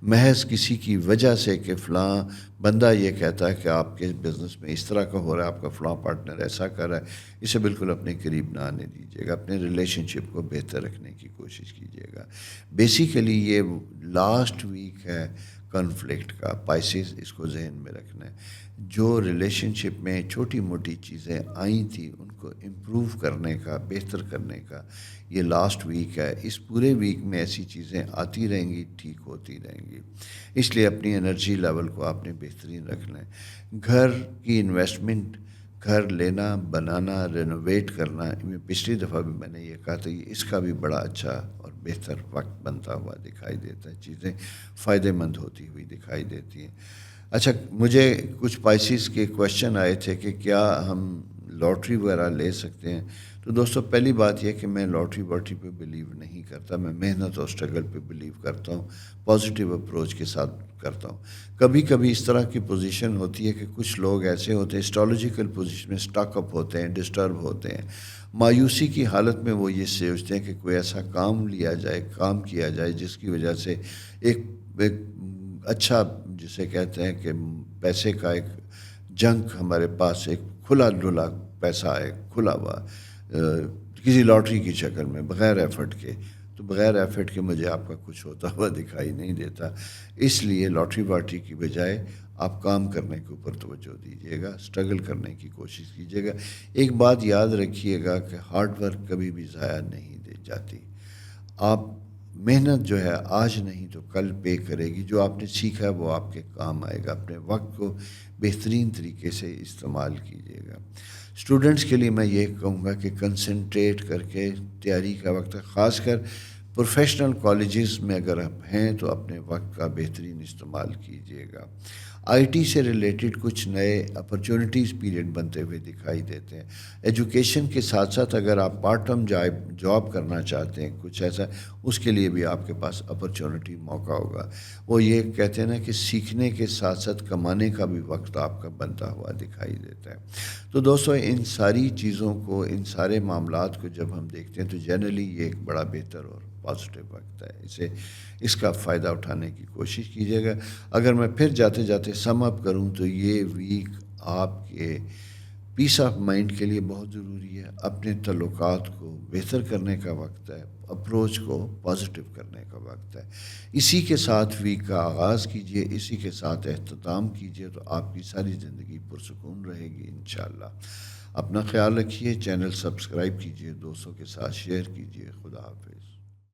محض کسی کی وجہ سے کہ فلاں بندہ یہ کہتا ہے کہ آپ کے بزنس میں اس طرح کا ہو رہا ہے، آپ کا فلاں پارٹنر ایسا کر رہا ہے، اسے بالکل اپنے قریب نہ آنے دیجیے گا، اپنے ریلیشن شپ کو بہتر رکھنے کی کوشش کیجیے گا۔ بیسیکلی یہ لاسٹ ویک ہے کنفلکٹ کا، پائسز، اس کو ذہن میں رکھنا ہے۔ جو ریلیشن شپ میں چھوٹی موٹی چیزیں آئی تھیں ان کو امپروو کرنے کا، بہتر کرنے کا یہ لاسٹ ویک ہے۔ اس پورے ویک میں ایسی چیزیں آتی رہیں گی، ٹھیک ہوتی رہیں گی، اس لیے اپنی انرجی لیول کو آپ نے بہترین رکھنا ہے۔ گھر کی انویسٹمنٹ، گھر لینا، بنانا، رینوویٹ کرنا، پچھلی دفعہ بھی میں نے یہ کہا تھا، اس کا بھی بڑا اچھا اور بہتر وقت بنتا ہوا دکھائی دیتا ہے، چیزیں فائدہ مند ہوتی ہوئی دکھائی دیتی ہیں۔ اچھا، مجھے کچھ پائسز کے کویشچن آئے تھے کہ کیا ہم لاٹری وغیرہ لے سکتے ہیں؟ تو دوستو پہلی بات یہ کہ میں لاٹری واٹری پہ بلیو نہیں کرتا، میں محنت اور اسٹرگل پہ بلیو کرتا ہوں، پازیٹیو اپروچ کے ساتھ کرتا ہوں۔ کبھی کبھی اس طرح کی پوزیشن ہوتی ہے کہ کچھ لوگ ایسے ہوتے ہیں اسٹرالوجیکل پوزیشن میں اسٹاک اپ ہوتے ہیں، ڈسٹرب ہوتے ہیں، مایوسی کی حالت میں وہ یہ سوچتے ہیں کہ کوئی ایسا کام لیا جائے، کام کیا جائے جس کی وجہ سے ایک اچھا، جسے کہتے ہیں کہ پیسے کا ایک جنک ہمارے پاس، ایک کھلا ڈلا پیسہ ہے، کھلا ہوا کسی لاٹری کی شکل میں بغیر ایفرٹ کے، تو تو بغیر ایفرٹ کے مجھے آپ کا کچھ ہوتا ہوا دکھائی نہیں دیتا. اس لیے لاٹری واٹری کی بجائے آپ کام کرنے کے اوپر توجہ دیجیے گا, اسٹرگل کرنے کی کوشش کیجیے گا. ایک بات یاد رکھیے گا کہ ہارڈ ورک کبھی بھی ضائع نہیں دی جاتی. آپ محنت جو ہے آج نہیں تو کل پے کرے گی. جو آپ نے سیکھا ہے وہ آپ کے کام آئے گا. اپنے وقت کو بہترین طریقے سے استعمال کیجیے گا. اسٹوڈنٹس کے لیے میں یہ کہوں گا کہ کنسنٹریٹ کر کے تیاری کا وقت, خاص کر پروفیشنل کالجز میں اگر آپ ہیں تو اپنے وقت کا بہترین استعمال کیجیے گا. آئی ٹی سے ریلیٹڈ کچھ نئے اپرچونٹیز پیریڈ بنتے ہوئے دکھائی دیتے ہیں. ایجوکیشن کے ساتھ ساتھ اگر آپ پارٹ ٹائم جاب کرنا چاہتے ہیں کچھ ایسا, اس کے لیے بھی آپ کے پاس اپرچونٹی موقع ہوگا. وہ یہ کہتے ہیں نا کہ سیکھنے کے ساتھ ساتھ کمانے کا بھی وقت آپ کا بنتا ہوا دکھائی دیتا ہے. تو دوستو ان ساری چیزوں کو, ان سارے معاملات کو جب ہم دیکھتے ہیں تو جنرلی یہ ایک بڑا بہتر اور پازیٹیو وقت ہے. اس کا فائدہ اٹھانے کی کوشش کیجیے گا. اگر میں پھر جاتے جاتے سم اپ کروں تو یہ ویک آپ کے پیس آف مائنڈ کے لیے بہت ضروری ہے. اپنے تعلقات کو بہتر کرنے کا وقت ہے, اپروچ کو پازیٹیو کرنے کا وقت ہے. اسی کے ساتھ ویک کا آغاز کیجیے, اسی کے ساتھ اختتام کیجیے تو آپ کی ساری زندگی پرسکون رہے گی انشاءاللہ. اپنا خیال رکھیے, چینل سبسکرائب کیجیے, دوستوں کے ساتھ شیئر کیجیے. خدا حافظ.